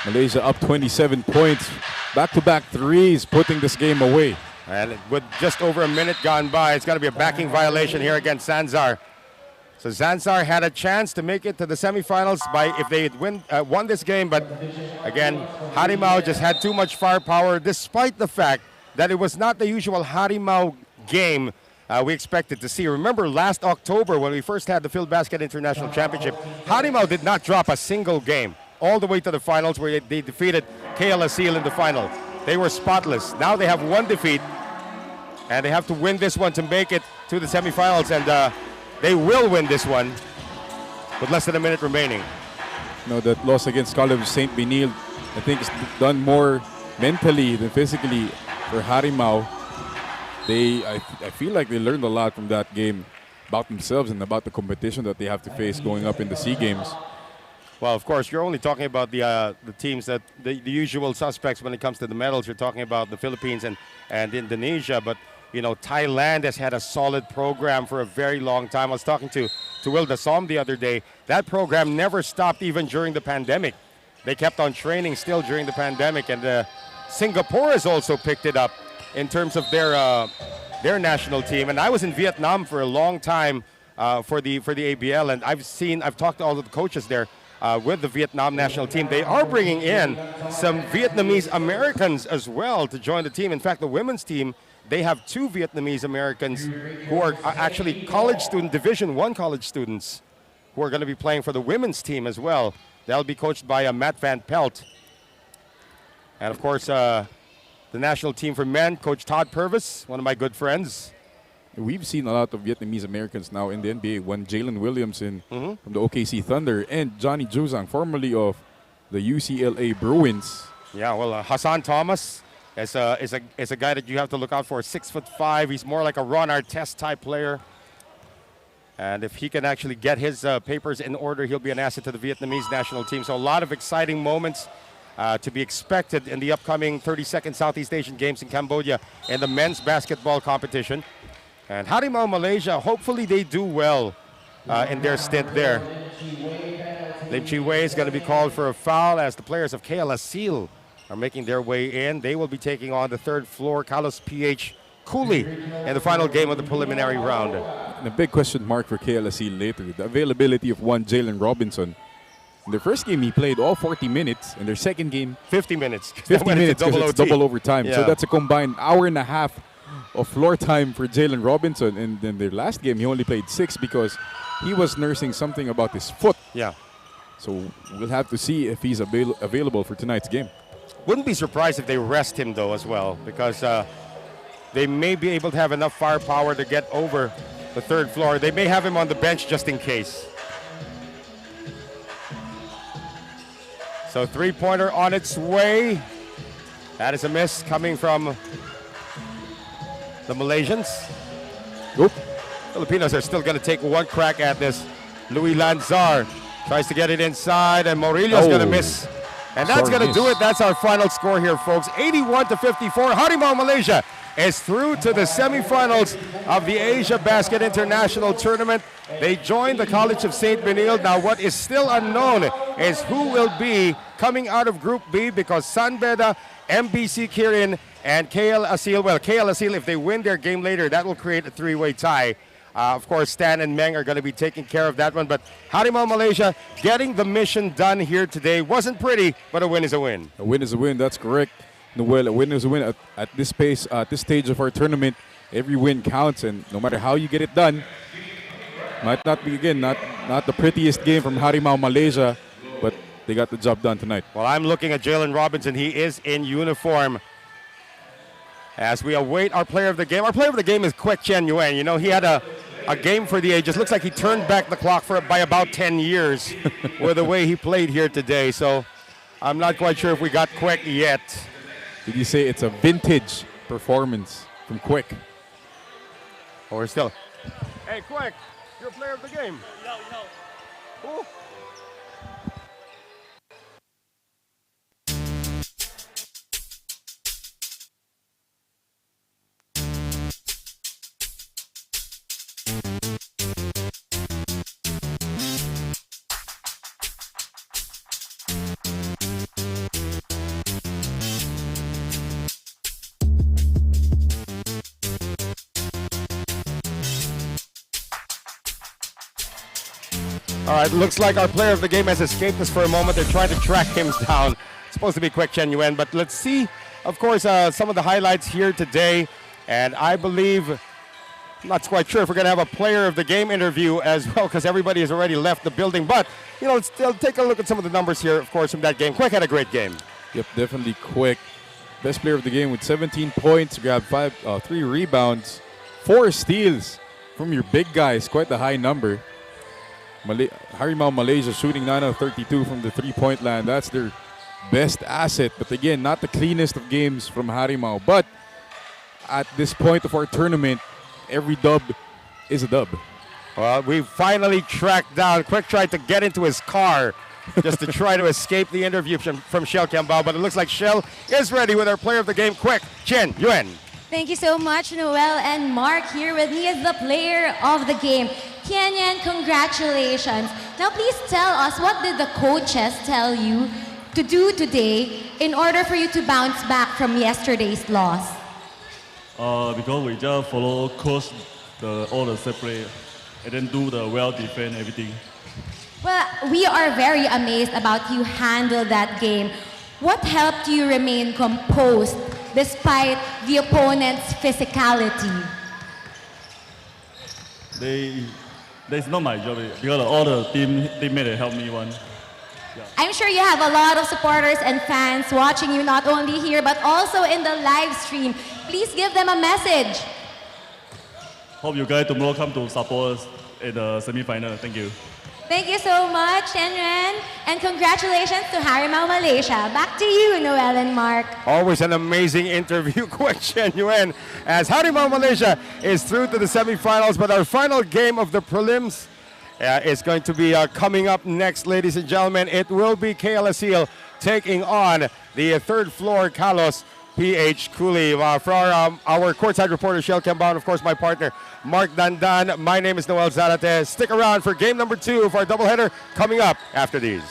Malaysia up 27 points. Back-to-back threes, putting this game away. And with just over a minute gone by, it's going to be a backing violation here against Sanzar. So Sanzar had a chance to make it to the semifinals if they had won this game. But again, Harimau just had too much firepower, despite the fact that it was not the usual Harimau game we expected to see. Remember last October when we first had the Field Basket International Championship, Harimau did not drop a single game all the way to the finals where they defeated KL Asil in the final. They were spotless. Now they have one defeat, and they have to win this one to make it to the semifinals, and they will win this one with less than a minute remaining. You know, that loss against College of St. Benil, I think it's done more mentally than physically for Harimau. I feel like they learned a lot from that game about themselves and about the competition that they have to face going up in the SEA Games. Well, of course, you're only talking about the teams that the usual suspects when it comes to the medals. You're talking about the Philippines and Indonesia, but you know, Thailand has had a solid program for a very long time. I was talking to Will Dasom the other day. That program never stopped even during the pandemic. They kept on training still during the pandemic, and Singapore has also picked it up in terms of their national team. And I was in Vietnam for a long time for the ABL, and I've talked to all of the coaches there. With the Vietnam national team. They are bringing in some Vietnamese Americans as well to join the team. In fact, the women's team, they have 2 Vietnamese Americans who are actually college student, Division I college students who are going to be playing for the women's team as well. They'll be coached by Matt Van Pelt. And of course, the national team for men, Coach Todd Purvis, one of my good friends. We've seen a lot of Vietnamese Americans now in the NBA. One Jalen Williamson from the OKC Thunder, and Johnny Juzang, formerly of the UCLA Bruins. Yeah, well, Hassan Thomas is a guy that you have to look out for. 6'5". He's more like a Ron Artest type player. And if he can actually get his papers in order, he'll be an asset to the Vietnamese national team. So a lot of exciting moments to be expected in the upcoming 32nd Southeast Asian Games in Cambodia in the men's basketball competition. And Harimau Malaysia, hopefully they do well in their stint there. Lim Chi Wei is going to be called for a foul as the players of KL Asil are making their way in. They will be taking on the third floor Kalos PH Cooley in the final game of the preliminary round. And a big question mark for KL Asil later, the availability of one Jalen Robinson. In their first game, he played all 40 minutes. In their second game, 50 minutes. 50 minutes because it's double overtime. Yeah. So that's a combined hour and a half of floor time for Jalen Robinson. And then their last game, he only played 6 because he was nursing something about his foot. Yeah. So we'll have to see if he's available for tonight's game. Wouldn't be surprised if they rest him, though, as well, because they may be able to have enough firepower to get over the third floor. They may have him on the bench just in case. So three-pointer on its way. That is a miss coming from the Malaysians. Oop. Filipinos are still going to take one crack at this. Louis Lanzar tries to get it inside, and Murillo's going to miss. And that's going to do it. That's our final score here, folks. 81-54. Harimau Malaysia is through to the semifinals of the AsiaBasket International Tournament. They joined the College of St. Benilde. Now, what is still unknown is who will be coming out of Group B, because San Beda, MBC Kirin, and KL Asil. Well, KL Asil, if they win their game later, that will create a three-way tie. Of course, Stan and Meng are going to be taking care of that one. But Harimau Malaysia getting the mission done here today. Wasn't pretty, but a win is a win. A win is a win, that's correct. Noel, a win is a win at this pace, at this stage of our tournament. Every win counts, and no matter how you get it done, might not be, again, not the prettiest game from Harimau Malaysia, but they got the job done tonight. Well, I'm looking at Jalen Robinson. He is in uniform as we await our player of the game. Our player of the game is Kwek Chen Yuen. You know, he had a game for the ages. Looks like he turned back the clock by about 10 years with the way he played here today. So I'm not quite sure if we got Kwek yet. Did you say it's a vintage performance from Kwek? Or still. Hey, Kwek, you're player of the game. Who? All right, looks like our player of the game has escaped us for a moment. They're trying to track him down. It's supposed to be Kwek Chen Yuen, but let's see, of course, some of the highlights here today. And I believe, I'm not quite sure if we're going to have a player of the game interview as well, because everybody has already left the building. But, you know, let's still take a look at some of the numbers here, of course, from that game. Kwek had a great game. Yep, definitely Kwek. Best player of the game with 17 points, grabbed 3 rebounds, 4 steals from your big guys. Quite the high number. Harimau Malaysia shooting 9 out of 32 from the three-point line. That's their best asset. But again, not the cleanest of games from Harimau. But at this point of our tournament, every dub is a dub. Well, we finally tracked down. Kwek tried to get into his car just to try to escape the interview from Shell Cambao. But it looks like Shell is ready with our player of the game, Kwek Chen Yuen. Thank you so much, Noel and Mark. Here with me is the player of the game. Kenyan, congratulations. Now please tell us, what did the coaches tell you to do today in order for you to bounce back from yesterday's loss? Because we just follow coach all the set play and then do the well defend everything. Well, we are very amazed about you handle that game. What helped you remain composed despite the opponent's physicality? That's not my job because all the teammates help me one. I'm sure you have a lot of supporters and fans watching you not only here but also in the live stream. Please give them a message. Hope you guys tomorrow come to support us in the semi-final. Thank you. Thank you so much, Shenren, and congratulations to Harimau Malaysia. Back to you, Noel and Mark. Always an amazing interview, Kwek Chen Yuen, as Harimau Malaysia is through to the semifinals. But our final game of the prelims is going to be coming up next, ladies and gentlemen. It will be KL Asil taking on the third floor Kalos PH Cooley. For our courtside reporter, Shell Cambao, and of course my partner, Mark Dandan. My name is Noel Zarate. Stick around for game number 2 of our doubleheader coming up after these.